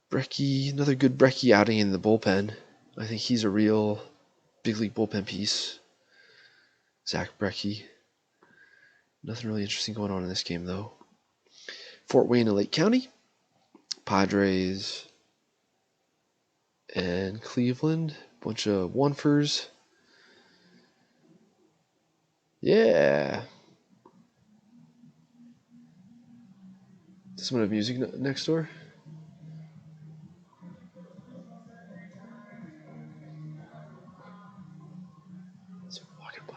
A: Brekkie, another good Brekkie outing in the bullpen. I think he's a real big league bullpen piece. Zach Brekkie. Nothing really interesting going on in this game, though. Fort Wayne and Lake County. Padres and Cleveland. Bunch of one-fers. Yeah. Does someone have music next door? Someone walking by.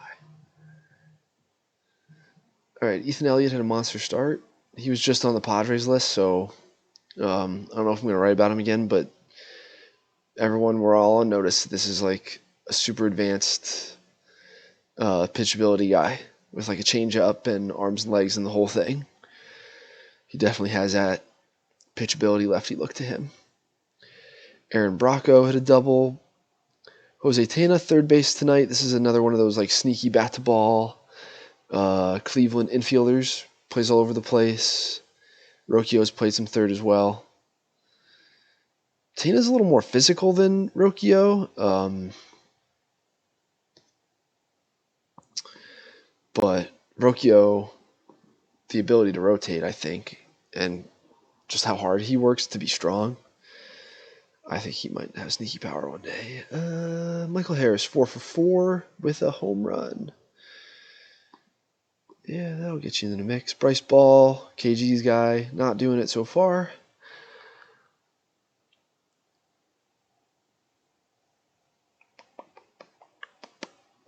A: All right, Ethan Elliott had a monster start. He was just on the Padres list, so I don't know if I'm going to write about him again, but we're all on notice. This is like a super advanced pitchability guy with like a change-up and arms and legs and the whole thing. He definitely has that pitchability lefty look to him. Aaron Bracco hit a double. Jose Tena, third base tonight. This is another one of those like sneaky bat-to-ball Cleveland infielders. Plays all over the place. Rocchio's played some third as well. Tena's a little more physical than Rocchio. But Rocchio, the ability to rotate, I think, and just how hard he works to be strong, I think he might have sneaky power one day. Michael Harris, 4 for 4 with a home run. Yeah, that'll get you in the mix. Bryce Ball, KG's guy, not doing it so far.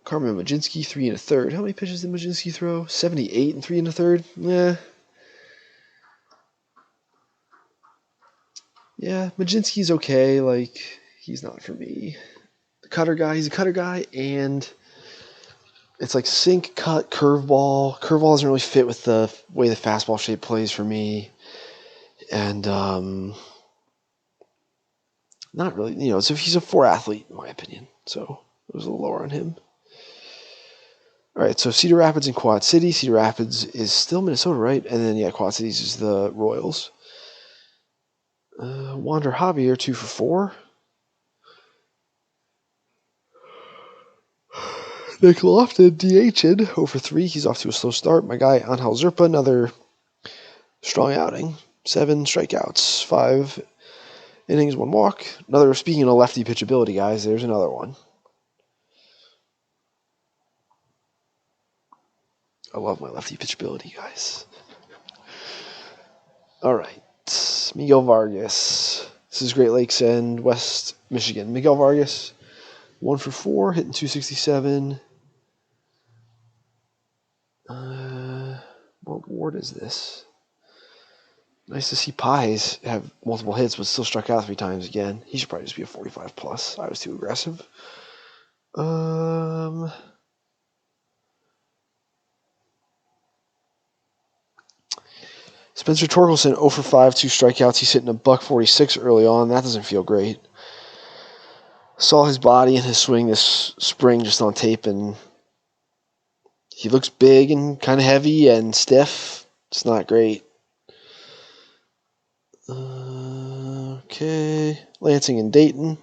A: Carmen Maginski, 3 1/3. How many pitches did Maginski throw? 78 and 3 1/3? Yeah, Maginski's okay. He's not for me. The cutter guy, he's a cutter guy, and it's like sink, cut, curveball. Curveball doesn't really fit with the way the fastball shape plays for me. And not really, so he's a 4 athlete, in my opinion. So it was a little lower on him. All right, so Cedar Rapids and Quad City. Cedar Rapids is still Minnesota, right? And then, Quad Cities is the Royals. Wander Javier, 2 for 4. Nick Lofton, DH'd, 0 for 3. He's off to a slow start. My guy, Angel Zerpa, another strong outing. 7 strikeouts, 5 innings, 1 walk. Another, speaking of lefty pitchability, guys, there's another one. I love my lefty pitchability, guys. All right. Miguel Vargas. This is Great Lakes and West Michigan. Miguel Vargas, 1 for 4, hitting .267. What ward is this? Nice to see Pies have multiple hits, but still struck out 3 times again. He should probably just be a 45 plus. I was too aggressive. Spencer Torkelson, 0 for 5, 2 strikeouts. He's hitting a $146 early on. That doesn't feel great. Saw his body and his swing this spring just on tape, and he looks big and kind of heavy and stiff. It's not great. Okay. Lansing and Dayton.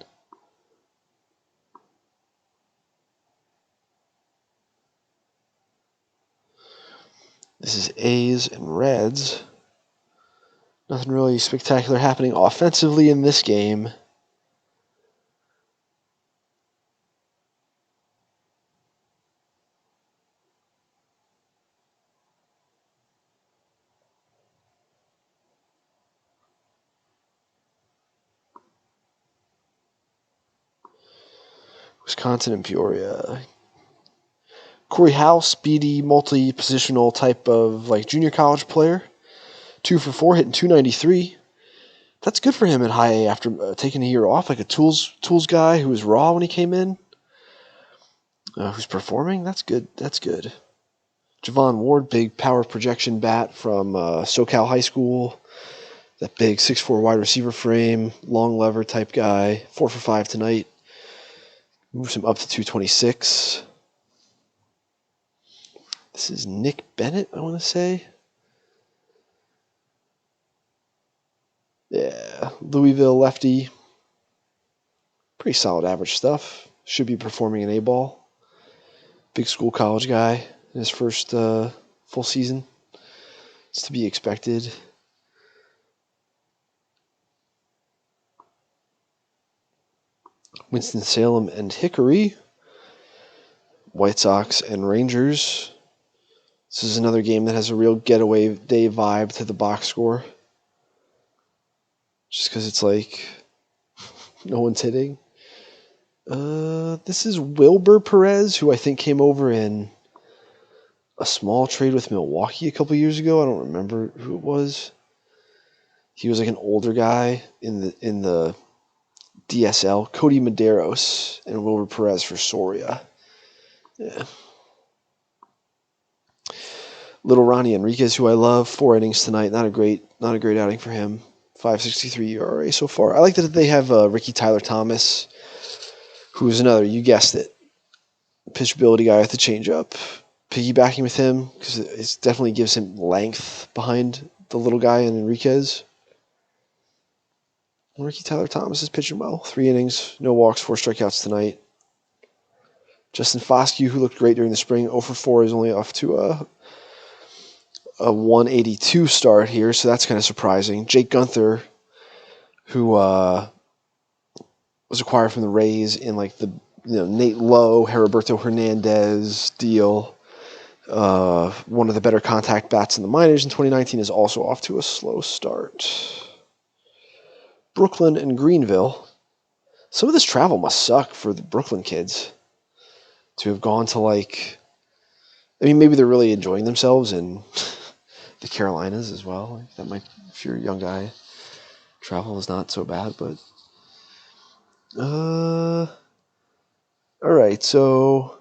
A: This is A's and Reds. Nothing really spectacular happening offensively in this game. Wisconsin and Peoria. Corey Howell, speedy, multi-positional type of like junior college player. 2 for 4, hitting .293. That's good for him at high A after taking a year off. Like a tools guy who was raw when he came in. Who's performing? That's good. That's good. Javon Ward, big power projection bat from SoCal High School. That big 6'4" wide receiver frame, long lever type guy. 4 for 5 tonight. Moves him up to 226. This is Nick Bennett, I want to say. Yeah, Louisville lefty. Pretty solid average stuff. Should be performing in A-ball. Big school college guy in his first full season. It's to be expected. Winston-Salem and Hickory. White Sox and Rangers. This is another game that has a real getaway day vibe to the box score. Just because it's like no one's hitting. This is Wilber Perez, who I think came over in a small trade with Milwaukee a couple years ago. I don't remember who it was. He was like an older guy in the DSL. Cody Medeiros and Wilber Perez for Soria. Yeah. Little Ronnie Enriquez, who I love, 4 innings tonight. Not a great outing for him. 5.63 ERA so far. I like that they have Ricky Tyler Thomas, who is another, you guessed it, pitchability guy with the changeup. Piggybacking with him because it definitely gives him length behind the little guy in Enriquez. And Ricky Tyler Thomas is pitching well. 3 innings, no walks, 4 strikeouts tonight. Justin Foscue, who looked great during the spring, 0 for 4, is only off to a 182 start here, so that's kind of surprising. Jake Gunther, who was acquired from the Rays in like the Nate Lowe, Heriberto Hernandez deal. One of the better contact bats in the minors in 2019 is also off to a slow start. Brooklyn and Greenville. Some of this travel must suck for the Brooklyn kids to have gone to maybe they're really enjoying themselves in the Carolinas as well. Like that might, if you're a young guy, travel is not so bad, but all right, so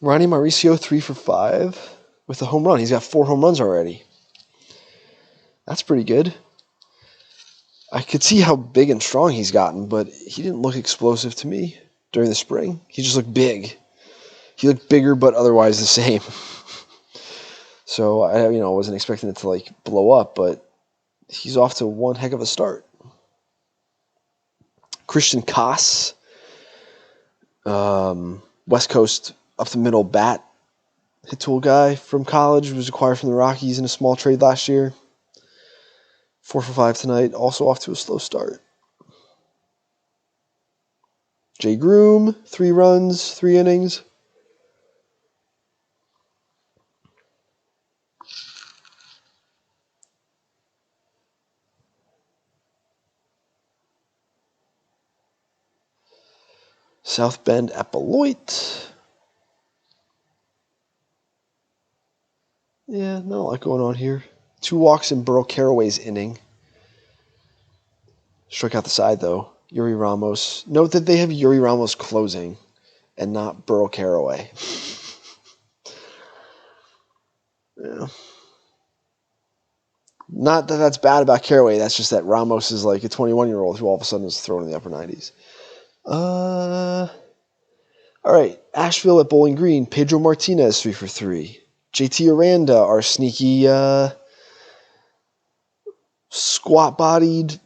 A: Ronnie Mauricio 3 for 5 with a home run. He's got 4 home runs already. That's pretty good. I could see how big and strong he's gotten, but he didn't look explosive to me during the spring. He just looked big. He looked bigger, but otherwise the same. So I wasn't expecting it to blow up, but he's off to one heck of a start. Christian Coss. West Coast up the middle bat hit tool guy from college, was acquired from the Rockies in a small trade last year. 4 for 5 tonight, also off to a slow start. Jay Groom, 3 runs, 3 innings. South Bend at Beloit. Yeah, not a lot going on here. 2 walks in Burl Caraway's inning. Struck out the side, though. Yuri Ramos. Note that they have Yuri Ramos closing and not Burl Caraway. Yeah. Not that that's bad about Caraway. That's just that Ramos is like a 21-year-old who all of a sudden is thrown in the upper 90s. All right. Asheville at Bowling Green. Pedro Martinez, 3 for 3. JT Aranda, our sneaky squat-bodied,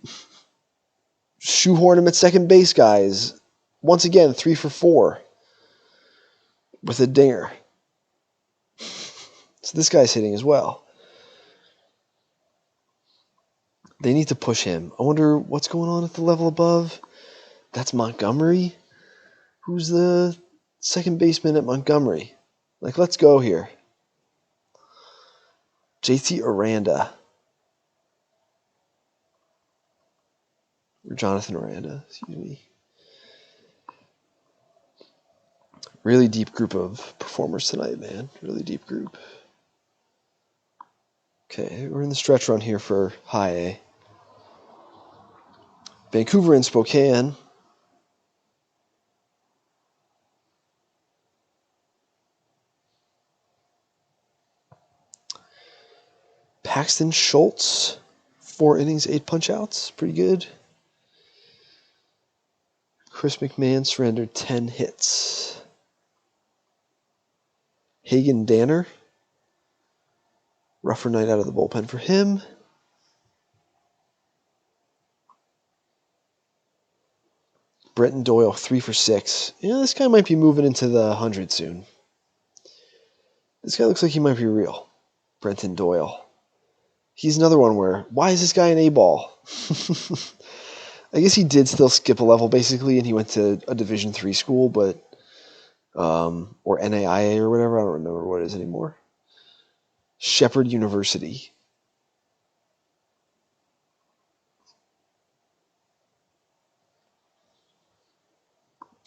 A: shoehorn him at second base guys. Once again, 3 for 4 with a dinger. So this guy's hitting as well. They need to push him. I wonder what's going on at the level above. That's Montgomery. Who's the second baseman at Montgomery? Like, let's go here. JT Aranda. Or Jonathan Aranda, excuse me. Really deep group of performers tonight, man. Really deep group. Okay, we're in the stretch run here for High A. Vancouver and Spokane. Paxton Schultz, 4 innings, 8 punch-outs. Pretty good. Chris McMahon surrendered 10 hits. Hagen Danner. Rougher night out of the bullpen for him. Bretton Doyle, 3 for 6. Yeah, this guy might be moving into the 100 soon. This guy looks like he might be real. Brenton Doyle. He's another one where, why is this guy an A-ball? I guess he did still skip a level, basically, and he went to a Division III school, but, or NAIA or whatever, I don't remember what it is anymore. Shepherd University.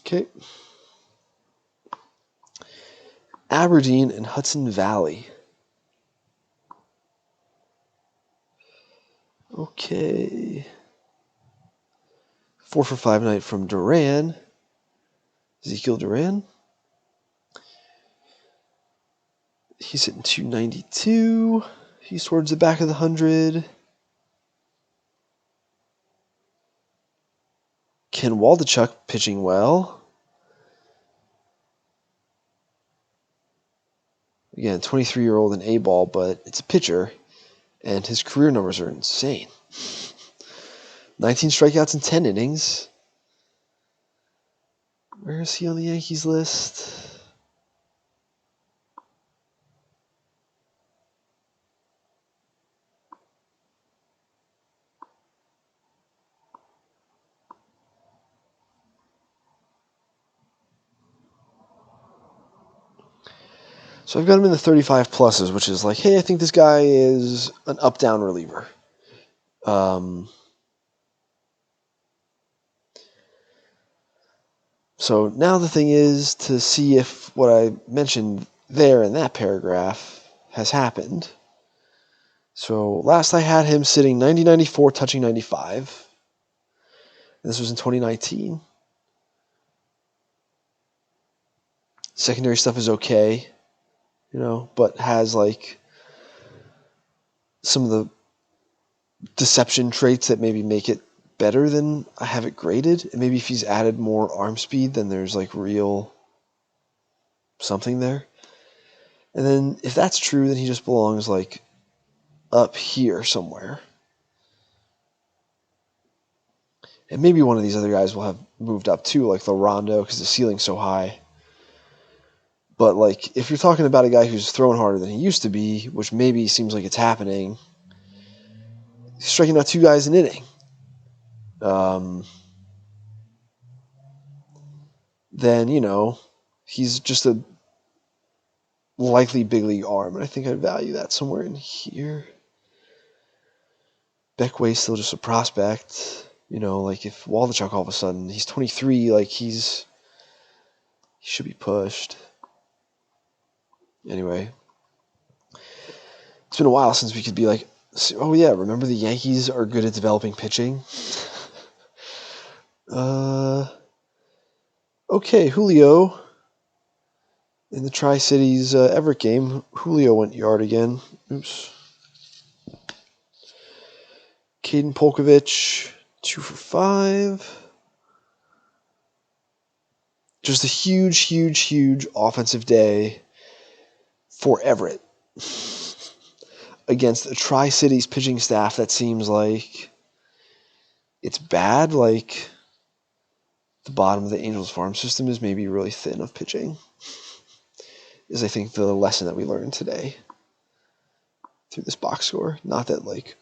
A: Okay. Aberdeen and Hudson Valley. Okay. 4 for 5 night from Duran. Ezekiel Duran. He's hitting 292. He's towards the back of the 100. Ken Waldachuk pitching well. Again, 23-year-old and A-ball, but it's a pitcher, and his career numbers are insane. 19 strikeouts in 10 innings. Where is he on the Yankees list? So I've got him in the 35 pluses, which is like, hey, I think this guy is an up-down reliever. So now the thing is to see if what I mentioned there in that paragraph has happened. So last I had him sitting 90-94, touching 95. This was in 2019. Secondary stuff is okay, but has like some of the deception traits that maybe make it better than I have it graded. And maybe if he's added more arm speed, then there's like real something there. And then if that's true, then he just belongs like up here somewhere. And maybe one of these other guys will have moved up too, like the Rondo, because the ceiling's so high. But, like, if you're talking about a guy who's throwing harder than he used to be, which maybe seems like it's happening, he's striking out 2 guys an inning. Then, he's just a likely big league arm, and I think I'd value that somewhere in here. Beckway's still just a prospect. Like if Waldichuk all of a sudden, he's 23, like he should be pushed. Anyway, it's been a while since we could be like, oh yeah, remember the Yankees are good at developing pitching? Okay, Julio. In the Tri-Cities Everett game, Julio went yard again. Oops. Caden Polkovich, 2 for 5. Just a huge, huge, huge offensive day for Everett against a Tri-Cities pitching staff that seems like it's bad. Like the bottom of the Angels farm system is maybe really thin of pitching, is I think the lesson that we learned today through this box score. Not that like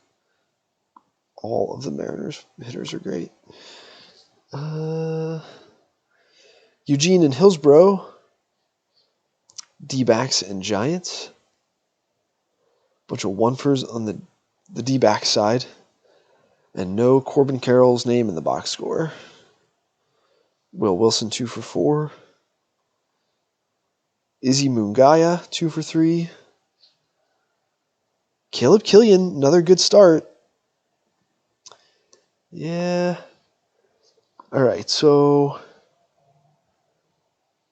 A: all of the Mariners hitters are great. Eugene and Hillsborough, D-backs and Giants. Bunch of one-fers on the D-back side. And no Corbin Carroll's name in the box score. Will Wilson, 2 for 4. Izzy Mungaya, 2 for 3. Caleb Killian, another good start. Yeah. All right, so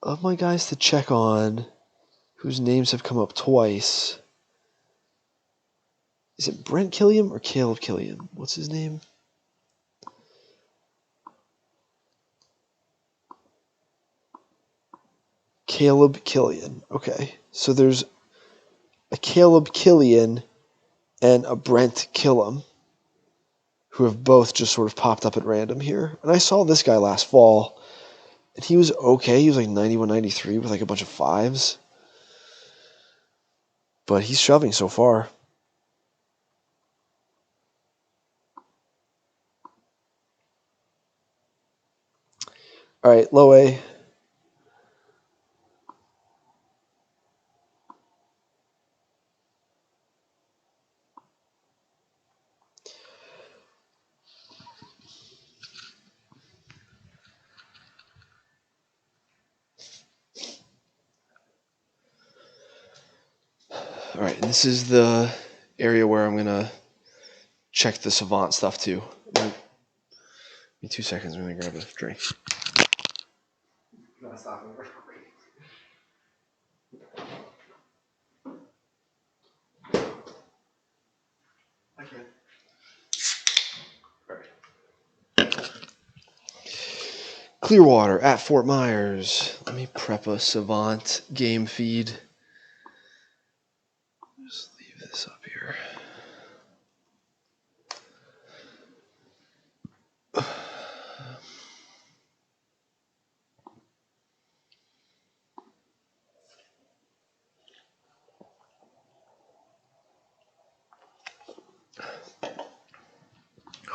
A: of my guys to check on, whose names have come up twice, is it Brent Killian or Caleb Killian? What's his name? Caleb Killian. Okay, so there's a Caleb Killian and a Brent Killam, who have both just sort of popped up at random here. And I saw this guy last fall, and he was okay. He was like 91, 93 with like a bunch of 5s. But he's shoving so far. All right, low A. All right, and this is the area where I'm going to check the Savant stuff too. Give me 2 seconds. I'm going to grab a drink. Clearwater at Fort Myers. Let me prep a Savant game feed. Just leave this up here.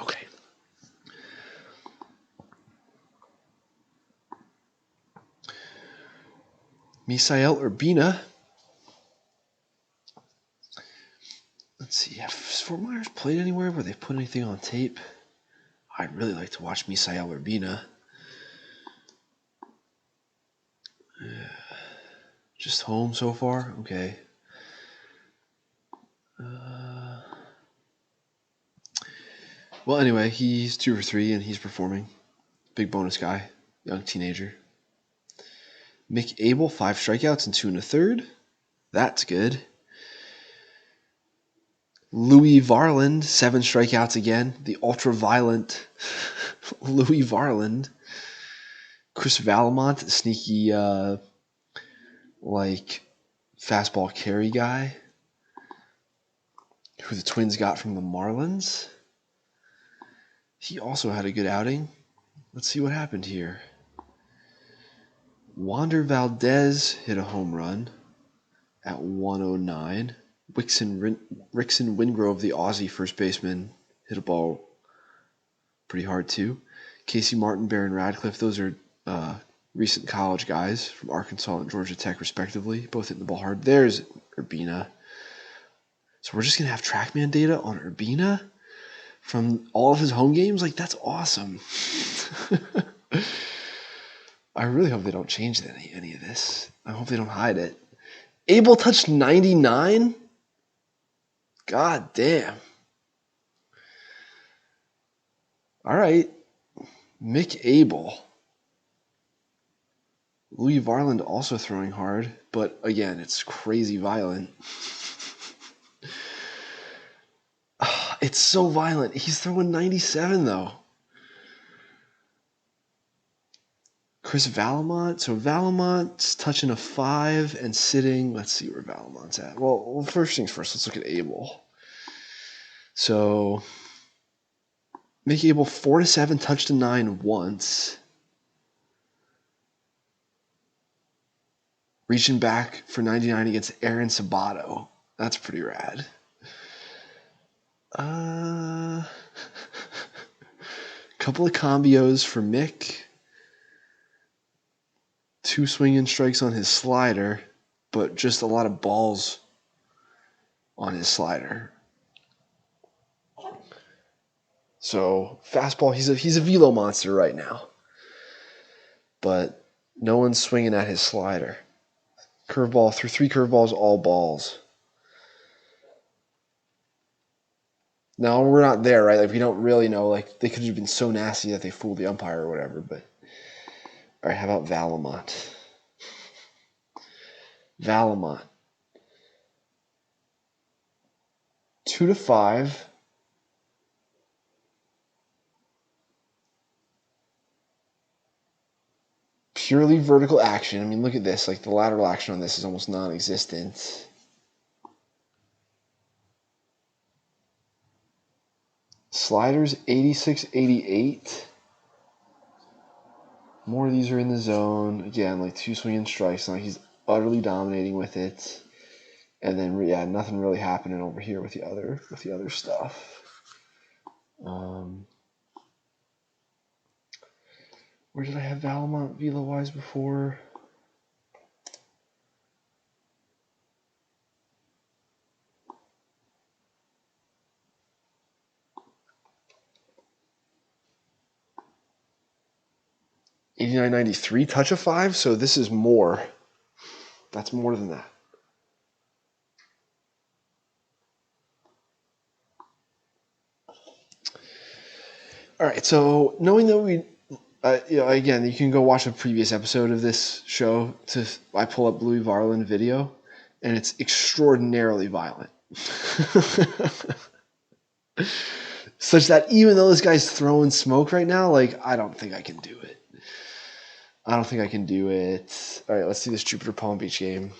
A: Okay. Misael Urbina. Let's see. Have Fort Myers played anywhere where they've put anything on tape? I'd really like to watch Misael Urbina. Just home so far? Okay. Well, anyway, he's 2 for 3 and he's performing. Big bonus guy. Young teenager. Mick Abel, 5 strikeouts and 2 1/3. That's good. Louis Varland, 7 strikeouts again. The ultra-violent Louis Varland. Chris Valamont, sneaky, fastball carry guy, who the Twins got from the Marlins. He also had a good outing. Let's see what happened here. Wander Valdez hit a home run at 109. Rickson Wingrove, the Aussie first baseman, hit a ball pretty hard too. Casey Martin, Baron Radcliffe, those are recent college guys from Arkansas and Georgia Tech respectively, both hitting the ball hard. There's Urbina. So we're just going to have TrackMan data on Urbina from all of his home games? Like, that's awesome. I really hope they don't change any of this. I hope they don't hide it. Abel touched 99? God damn. All right. Mick Abel. Louis Varland also throwing hard, but again, it's crazy violent. It's so violent. He's throwing 97, though. Chris Valamont. So Valamont's touching a 5 and sitting. Let's see where Valamont's at. Well, first things first, let's look at Abel. So Mick Abel 4-7, touched a 9 once. Reaching back for 99 against Aaron Sabato. That's pretty rad. Couple of combios for Mick. 2 swinging strikes on his slider, but just a lot of balls on his slider. So fastball, he's a velo monster right now, but no one's swinging at his slider. Curveball, through 3 curveballs, all balls. Now, we're not there, right? Like, we don't really know. Like, they could have been so nasty that they fooled the umpire or whatever. But all right, how about Valamont? Valamont. 2-5. Purely vertical action. I mean, look at this. Like, the lateral action on this is almost non-existent. Sliders 86, 88. More of these are in the zone. Again, like 2 swinging strikes. Now he's utterly dominating with it. And then, yeah, nothing really happening over here with the other stuff. Where did I have Valamont velo-wise before? $89.93, touch of 5, so this is more. That's more than that. All right, so knowing that we, again, you can go watch a previous episode of this show. I pull up Louis Varland video, and it's extraordinarily violent. Such that even though this guy's throwing smoke right now, like, I don't think I can do it. All right, let's see this Jupiter Palm Beach game.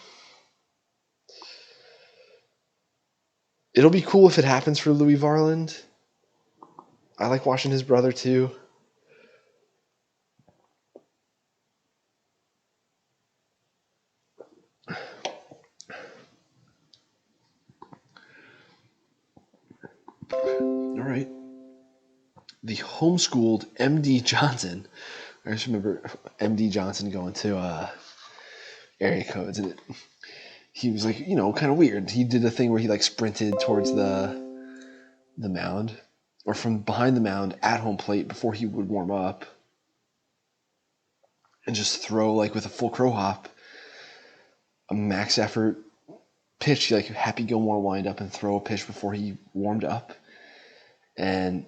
A: It'll be cool if it happens for Louis Varland. I like watching his brother too. All right. The homeschooled MD Johnson. I just remember MD Johnson going to area codes, and he was like, kind of weird. He did a thing where he like sprinted towards the mound, or from behind the mound at home plate before he would warm up, and just throw like with a full crow hop, a max effort pitch, like Happy Gilmore wind up and throw a pitch before he warmed up, and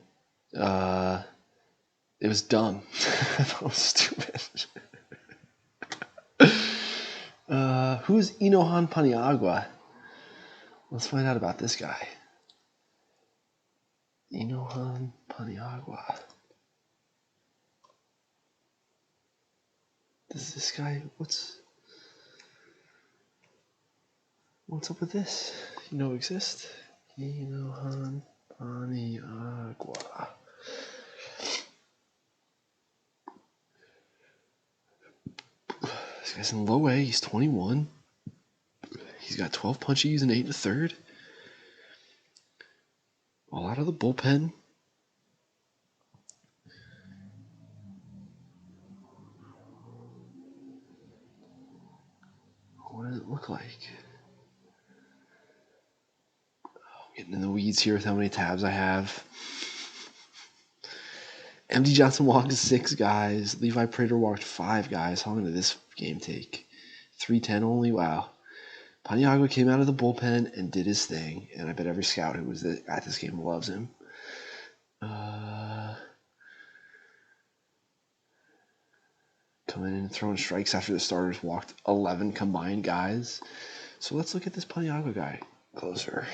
A: it was dumb. That was stupid. Who is Inohan Paniagua? Let's find out about this guy. Inohan Paniagua. Does this guy, what's up with this? Exist? Inohan Paniagua. guy's in low A. He's 21. He's got 12 punchies and 8 1/3. All out of the bullpen. What does it look like? Getting in the weeds here with how many tabs I have. MD Johnson walked 6 guys. Levi Prater walked 5 guys. How long did this game take? 3:10 only? Wow. Paniagua came out of the bullpen and did his thing. And I bet every scout who was at this game loves him. Coming in and throwing strikes after the starters walked 11 combined guys. So let's look at this Paniagua guy closer.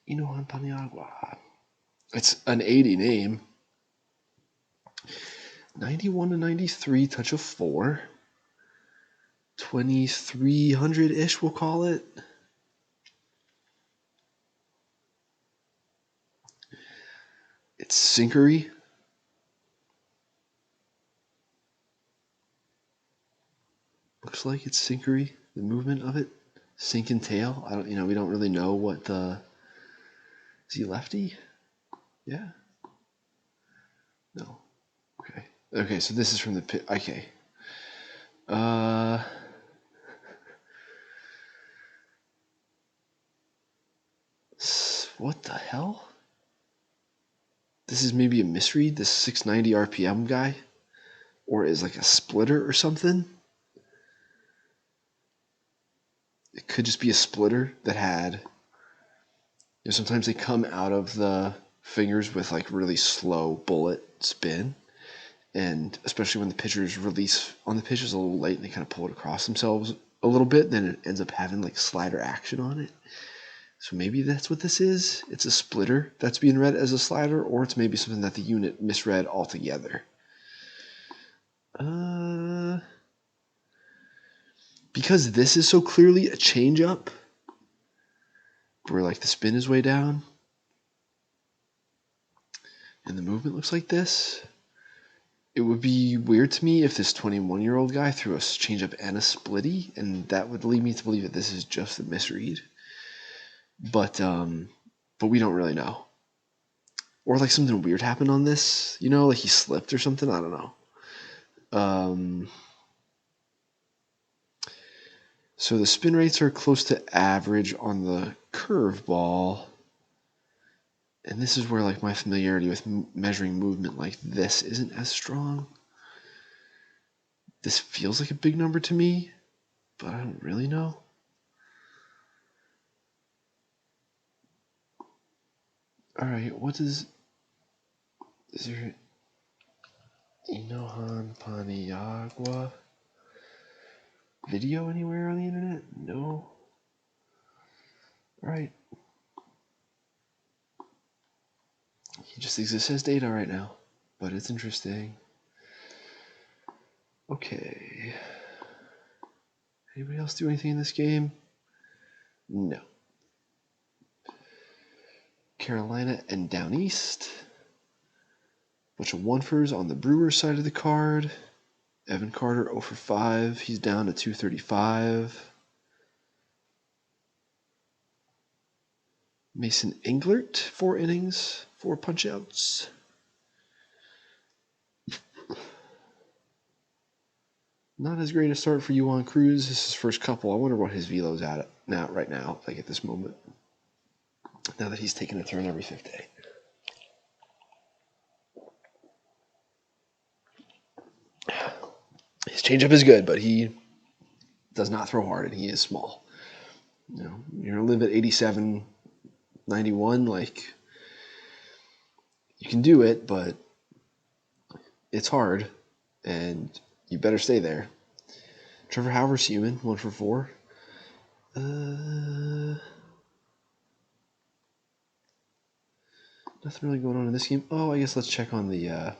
A: Inohan Paniagua. It's an 80 name. 91 to 93, touch of 4. 2,300-ish, we'll call it. It's sinkery. Looks like it's sinkery, the movement of it. Sink and tail. We don't really know what the... Is he lefty? Yeah. No. Okay. Okay, so this is from the pit. Okay. What the hell? This is maybe a misread, this 690 RPM guy? Or is like a splitter or something? It could just be a splitter that had... sometimes they come out of the fingers with like really slow bullet spin. And especially when the pitchers release on the pitches a little late and they kind of pull it across themselves a little bit, then it ends up having like slider action on it. So maybe that's what this is. It's a splitter that's being read as a slider, or it's maybe something that the unit misread altogether. Because this is so clearly a changeup, where like the spin is way down, and the movement looks like this, it would be weird to me if this 21-year-old guy threw a changeup and a splitty, and that would lead me to believe that this is just a misread. But we don't really know. Or like something weird happened on this, like he slipped or something. I don't know. So the spin rates are close to average on the curveball. And this is where like my familiarity with measuring movement like this isn't as strong. This feels like a big number to me, but I don't really know. All right, is there Inohan Paniagua video anywhere on the internet? No. All right. He just exists as data right now, but it's interesting. Okay. Anybody else do anything in this game? No. Carolina and Down East. Bunch of one-fers on the Brewers side of the card. Evan Carter 0 for 5. He's down to 235. Mason Englert, 4 innings, 4 punch-outs. Not as great a start for Juan Cruz. This is his first couple. I wonder what his velo's at right now, like at this moment. Now that he's taking a turn every 5th day. His changeup is good, but he does not throw hard, and he is small. You're going to live at 87, 91, like, you can do it, but it's hard, and you better stay there. Trevor Howard's human, 1 for 4. Nothing really going on in this game. Oh, I guess let's check on the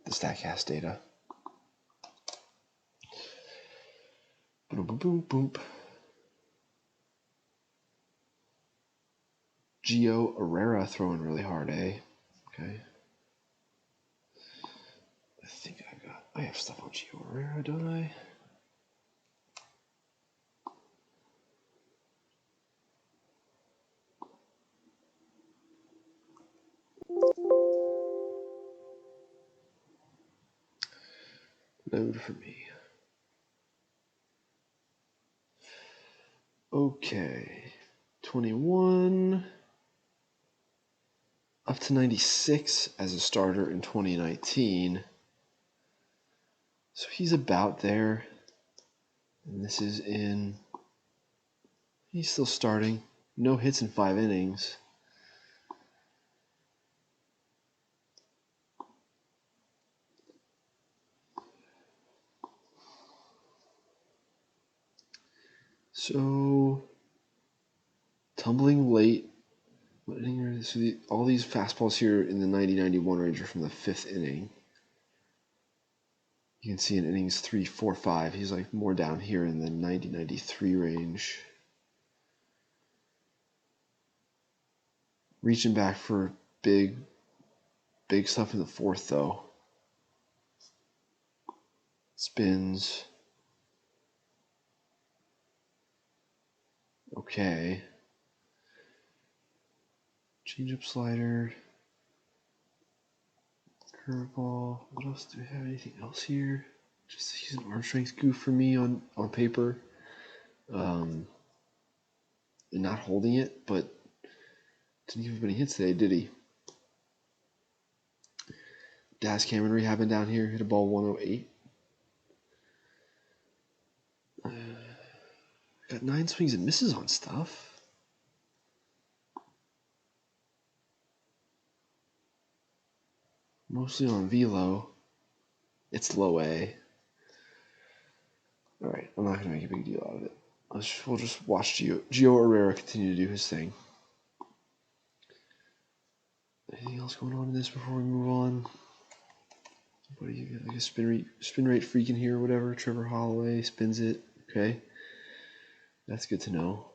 A: StatCast data. Boom, boom, boom, boom. Gio Herrera throwing really hard, eh? Okay. I I have stuff on Gio Herrera, don't I? Load for me. Okay. 21. Up to 96 as a starter in 2019. So he's about there. And this is in... He's still starting. No hits in 5 innings. So, tumbling late. What inning are this? So all these fastballs here in the 90-91 range are from the 5th inning. You can see in innings 3, 4, 5, he's like more down here in the 90-93 range. Reaching back for big stuff in the 4th, though. Spins. Okay. Changeup, slider. Curveball. What else? Do we have anything else here? Just he's an arm strength goof for me on paper. Not holding it, but didn't give him any hits today, did he? Daz Cameron rehabbing down here. Hit a ball 108. Got 9 swings and misses on stuff. Mostly on velo. It's low A. Alright, I'm not going to make a big deal out of it. We'll just watch Gio Herrera continue to do his thing. Anything else going on in this before we move on? What do you get? Like a spin rate freak in here or whatever. Trevor Holloway spins it. Okay. That's good to know.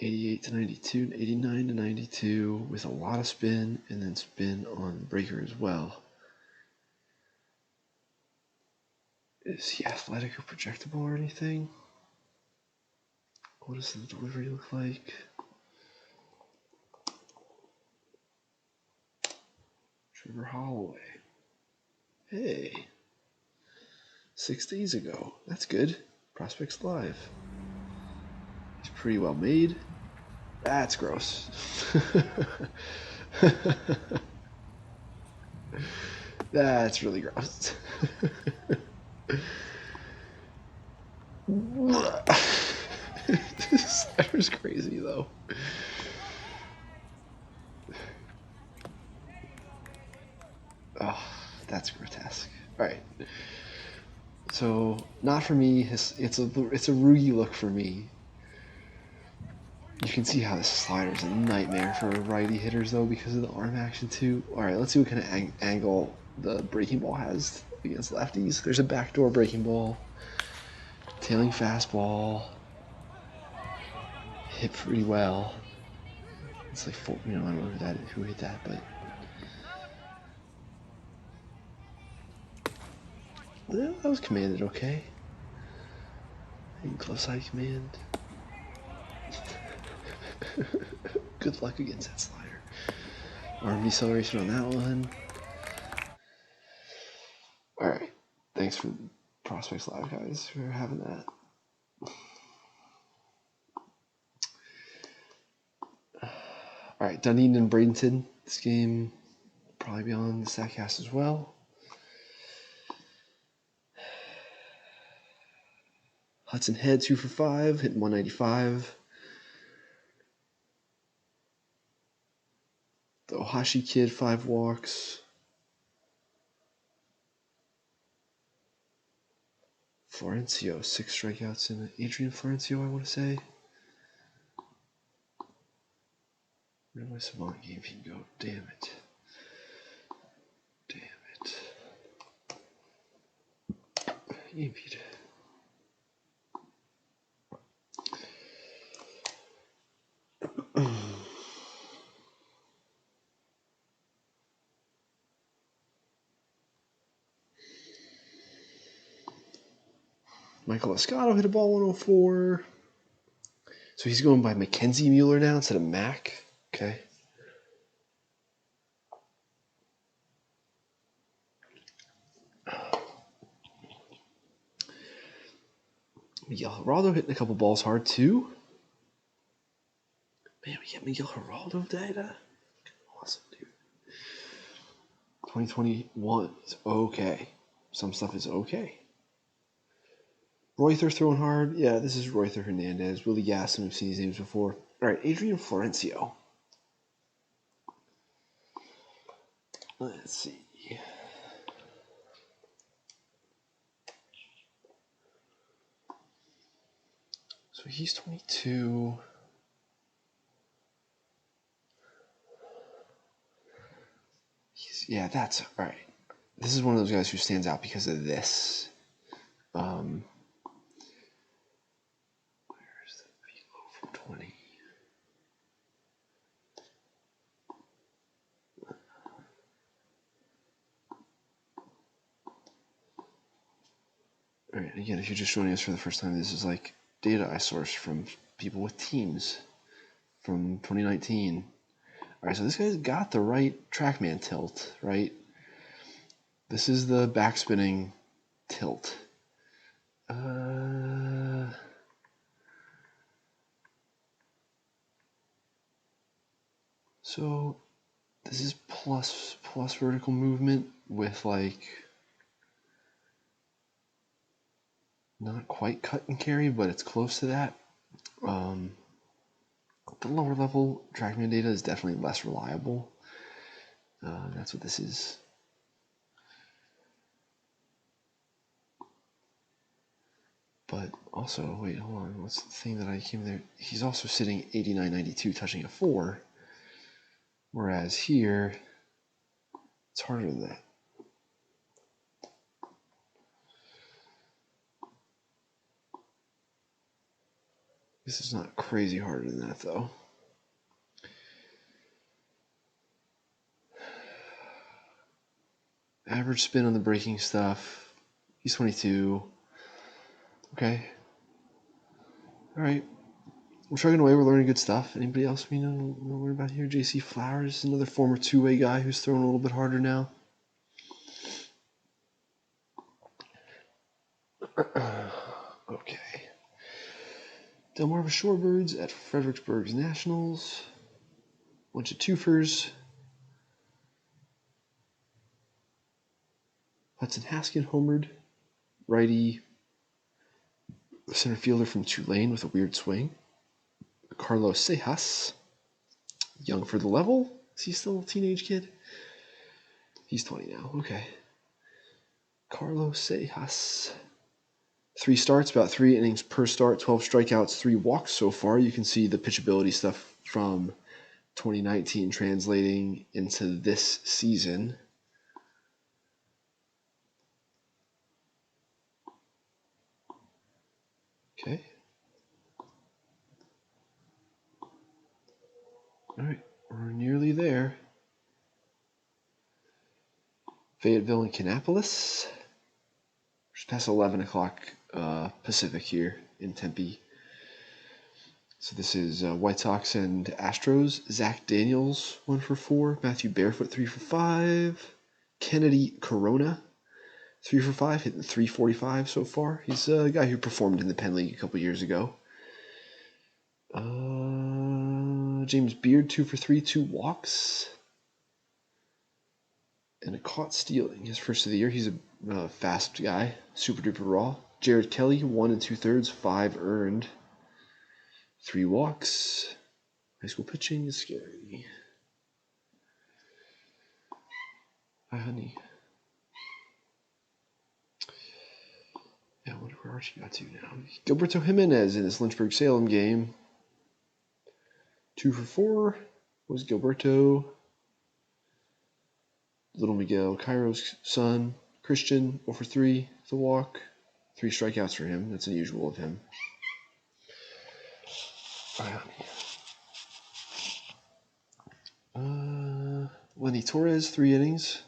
A: '88-92, 89-92 with a lot of spin and then spin on breaker as well. Is he athletic or projectable or anything? What does the delivery look like? Trevor Holloway. Hey. 6 days ago. That's good. Prospects Live. He's pretty well made. That's gross. That's really gross. This slider's crazy, though. Oh, that's grotesque. All right. So, not for me. It's a roogie look for me. You can see how this slider is a nightmare for righty hitters, though, because of the arm action, too. All right, let's see what kind of angle the breaking ball has against lefties. There's a backdoor breaking ball. Tailing fastball. Hit pretty well. It's like, I don't know who hit that, but... Well, that was commanded okay. Close eye command. Good luck against that slider. Arm deceleration on that one. Alright. Thanks for Prospects Live, guys, for having that. Alright, Dunedin and Bradenton. This game will probably be on the Statcast as well. Hudson Head 2 for 5, hitting 195. The Ohashi kid, 5 walks. Florencio, 6 strikeouts, and Adrian Florencio, I want to say. Where did my Savant game feed go? Damn it. Game feed. Michael Escato hit a ball 104. So he's going by Mackenzie Mueller now instead of Mac. Okay. Miguel Geraldo hitting a couple balls hard too. Man, we get Miguel Geraldo data. Awesome, dude. 2021 is okay. Some stuff is okay. Reuther throwing hard. Yeah, this is Reuther Fernandez. Willie Gasson, we've seen these names before. All right, Adrian Florencio. Let's see. So he's 22. Yeah, that's all right. This is one of those guys who stands out because of this. Where's the velo from 20? All right, again, if you're just joining us for the first time, this is like data I sourced from people with teams from 2019. All right, so this guy's got the right TrackMan tilt, right? This is the backspinning tilt. So this is plus vertical movement with like not quite cut and carry, but it's close to that. The lower level TrackMan data is definitely less reliable. That's what this is. But also, wait, hold on. What's the thing that I came there? He's also sitting 89.92, touching a 4. Whereas here, it's harder than that. This is not crazy harder than that, though. Average spin on the breaking stuff. He's 22. Okay. All right. We're chugging away. We're learning good stuff. Anybody else we know what about here? JC Flowers, another former two-way guy who's throwing a little bit harder now. Okay. Delmarva Shorebirds at Fredericksburg's Nationals. Bunch of twofers. Hudson Haskin homered. Righty. Center fielder from Tulane with a weird swing. Carlos Sejas. Young for the level. Is he still a teenage kid? He's 20 now. Okay. Carlos Sejas. 3 starts, about 3 innings per start, 12 strikeouts, 3 walks so far. You can see the pitchability stuff from 2019 translating into this season. Okay. All right, we're nearly there. Fayetteville and Kannapolis. Just past 11 o'clock Pacific here in Tempe. So this is White Sox and Astros. Zach Daniels, 1 for 4. Matthew Barefoot, 3 for 5. Kennedy Corona, 3 for 5, hitting 345 so far. He's a guy who performed in the Penn League a couple years ago. James Beard, 2 for 3, 2 walks. And a caught stealing. His first of the year. He's a fast guy. Super duper raw. Jared Kelly, 1 2/3, 5 earned. 3 walks. High school pitching is scary. Hi, honey. Yeah, I wonder where Archie got to now. Gilberto Jimenez in his Lynchburg-Salem game. 2 for 4 was Gilberto. Little Miguel Cairo's son, Christian, 0 for 3, the walk. 3 strikeouts for him. That's unusual of him. Lenny Torres, 3 innings.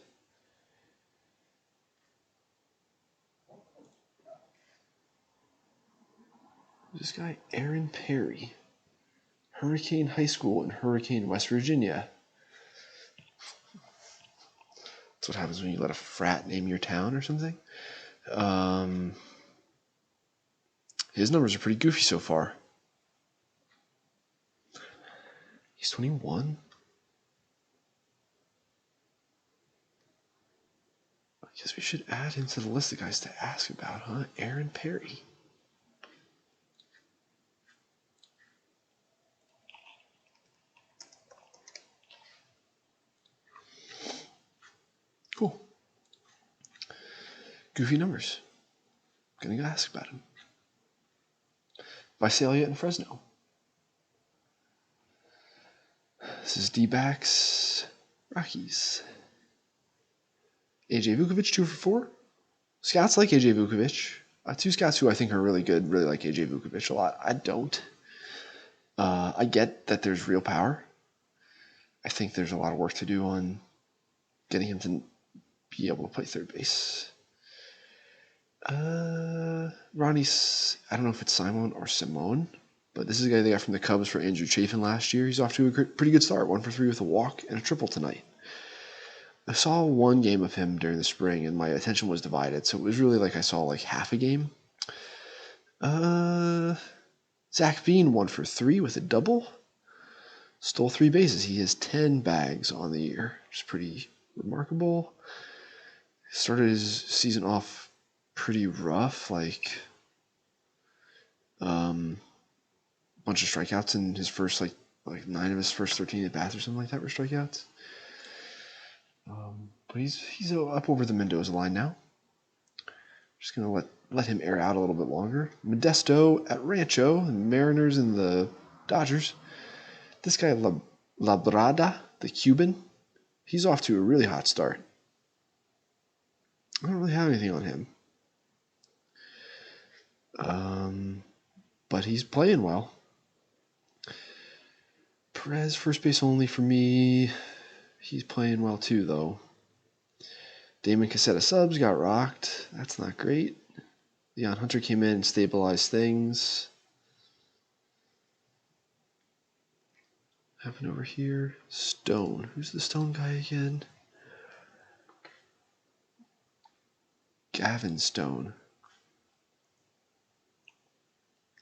A: This guy, Aaron Perry. Hurricane High School in Hurricane, West Virginia. That's what happens when you let a frat name your town or something. His numbers are pretty goofy so far. He's 21. I guess we should add him to the list of guys to ask about, huh? Aaron Perry. Cool. Goofy numbers. Gonna go ask about him. Visalia in Fresno. This is D-backs, Rockies. AJ Vukovic, 2 for 4. Scouts like AJ Vukovic. Two scouts who I think are really good, really like AJ Vukovic a lot. I don't. I get that there's real power. I think there's a lot of work to do on getting him to be able to play third base. Ronnie's, I don't know if it's Simon or Simone, but this is a guy they got from the Cubs for Andrew Chafin last year. He's off to a pretty good start, 1 for 3 with a walk and a triple tonight. I saw one game of him during the spring, and my attention was divided, so it was really like I saw like half a game. Zach Bean, 1 for 3 with a double. Stole 3 bases. He has 10 bags on the year, which is pretty remarkable. Started his season off pretty rough, like bunch of strikeouts in his first like 9 of his first 13 at bats or something like that were strikeouts. But he's up over the Mendoza line now. Just gonna let him air out a little bit longer. Modesto at Rancho, the Mariners and the Dodgers. This guy Labrada, the Cuban, he's off to a really hot start. I don't really have anything on him. But he's playing well. Perez, first base only for me. He's playing well too, though. Damon Cassetta subs got rocked. That's not great. Leon Hunter came in and stabilized things. Happened over here. Stone. Who's the Stone guy again? Gavin Stone.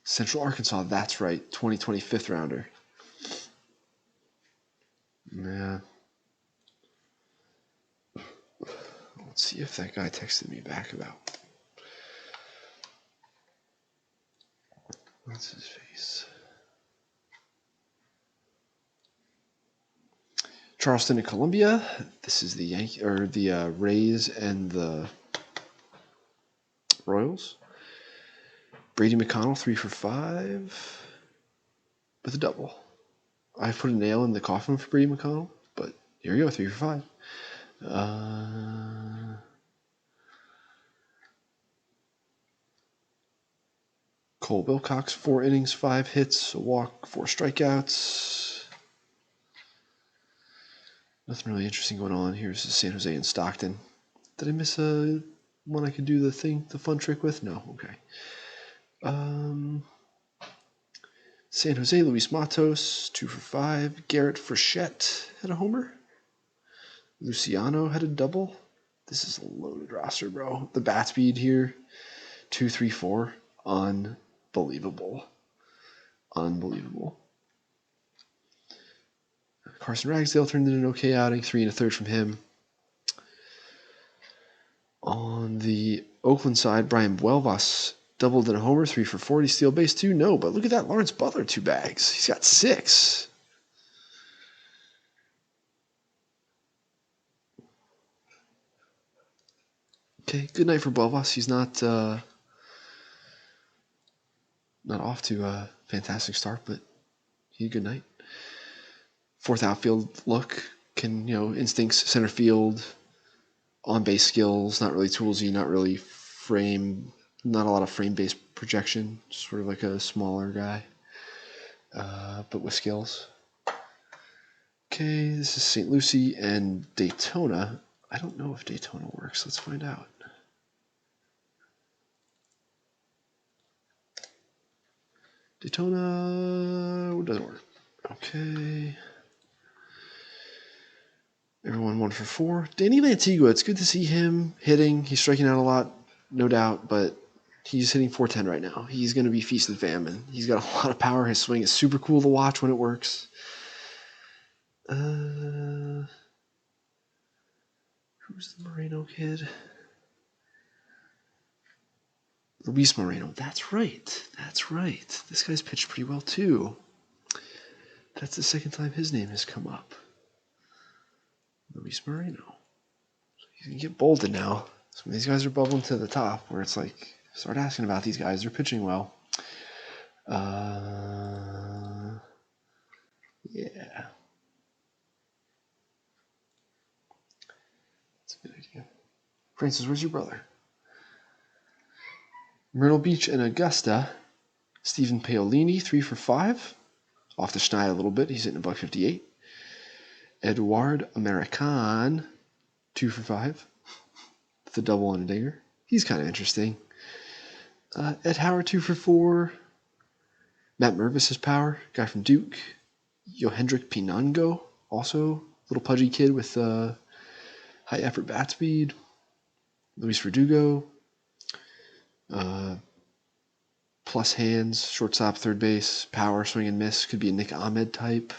A: Central Arkansas, that's right. 2020 5th rounder. Yeah. Let's see if that guy texted me back about. What's his face? Charleston and Columbia. This is the Rays and the Royals. Brady McConnell, 3 for 5 with a double. I put a nail in the coffin for Brady McConnell, but here we go, 3 for 5. Cole Wilcox, 4 innings, 5 hits, a walk, 4 strikeouts. Nothing really interesting going on. Here's San Jose and Stockton. Did I miss one I could do the fun trick with? No, okay. San Jose, Luis Matos, 2 for 5. Garrett Frechette had a homer. Luciano had a double. This is a loaded roster, bro. The bat speed here, 2, 3, 4. Unbelievable. Carson Ragsdale turned in an okay outing, 3 1/3 from him. On the Oakland side, Brian Buelvas doubled in a homer, 3 for 40. Steal base 2, no. But look at that, Lawrence Butler, 2 bags. He's got 6. Okay, good night for Buelvas. He's not off to a fantastic start, but he had a good night. 4th outfield look, instincts, center field, on base skills, not really toolsy, not really not a lot of frame-based projection, sort of like a smaller guy, but with skills. Okay, this is St. Lucie and Daytona. I don't know if Daytona works. Let's find out. Daytona doesn't work. Okay. Everyone 1 for 4. Danny Lantigua, it's good to see him hitting. He's striking out a lot, no doubt, but he's hitting 410 right now. He's going to be feast and famine. He's got a lot of power. His swing is super cool to watch when it works. Who's the Moreno kid? Luis Moreno. That's right. That's right. This guy's pitched pretty well, too. That's the second time his name has come up. Luis Moreno. He's going to get bolted now. Some of these guys are bubbling to the top, where it's like, start asking about these guys. They're pitching well. Yeah. That's a good idea. Francis, where's your brother? Myrtle Beach and Augusta. Stephen Paolini, 3 for 5. Off the schneid a little bit. He's hitting $158. Eduard American, 2 for 5. With a double and a dinger. He's kind of interesting. Ed Howard, 2 for 4. Matt Mervis has power. Guy from Duke. Yohendrick Pinango, also little pudgy kid with high effort bat speed. Luis Verdugo. Plus hands, shortstop, third base, power, swing and miss. Could be a Nick Ahmed type.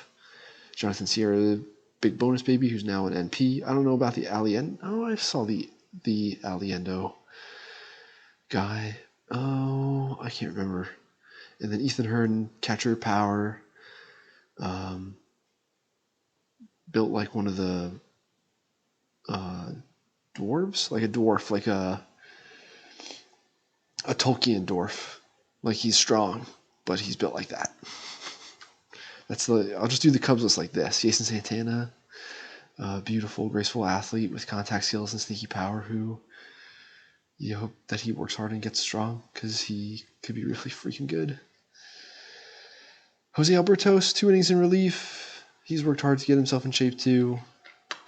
A: Jonathan Sierra, big bonus baby, who's now an NP. I don't know about the Aliendo. Oh, I saw the Aliendo guy. Oh, I can't remember. And then Ethan Hearn, catcher, power. Built like one of the dwarves, like a dwarf, like a Tolkien dwarf. Like he's strong, but he's built like that. I'll just do the Cubs list like this. Jason Santana, beautiful, graceful athlete with contact skills and sneaky power who you hope that he works hard and gets strong because he could be really freaking good. Jose Albertos, 2 innings in relief. He's worked hard to get himself in shape too.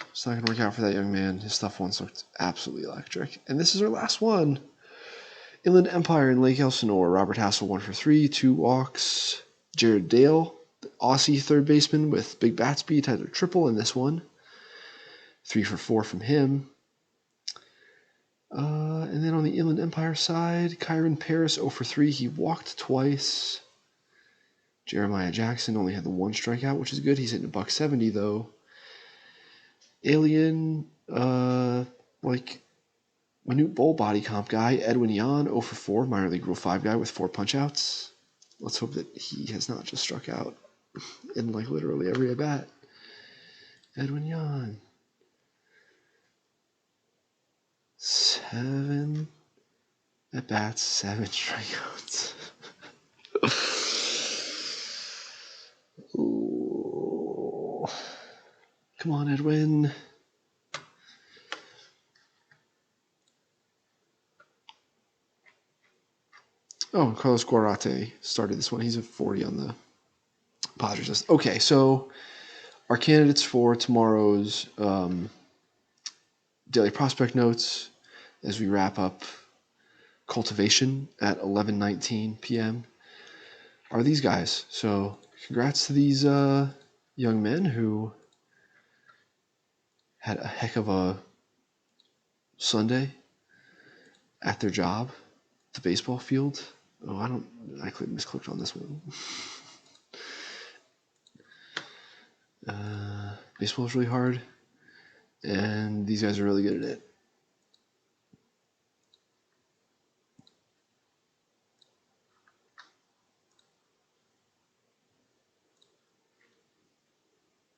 A: It's not going to work out for that young man. His stuff once looked absolutely electric. And this is our last one. Inland Empire in Lake Elsinore. Robert Hassel, 1 for 3, 2 walks. Jared Dale, the Aussie third baseman with big bat speed, had a triple in this one. 3 for 4 from him. And then on the Inland Empire side, Kyron Paris, 0 for 3. He walked twice. Jeremiah Jackson only had the 1 strikeout, which is good. He's hitting $170 though. Alien, like Manute Bowl body comp guy, Edwin Yan, 0 for 4, minor league Rule 5 guy with 4 punch-outs. Let's hope that he has not just struck out in like literally every at-bat. Edwin Yan. 7 at-bats, 7 strikeouts. Ooh. Come on, Edwin. Oh, Carlos Guarate started this one. He's a 40 on the Padres list. Okay, so our candidates for tomorrow's daily prospect notes as we wrap up cultivation at 11:19 p.m. are these guys. So congrats to these young men who had a heck of a Sunday at their job, the baseball field. Oh, I misclicked on this one. Baseball is really hard, and these guys are really good at it.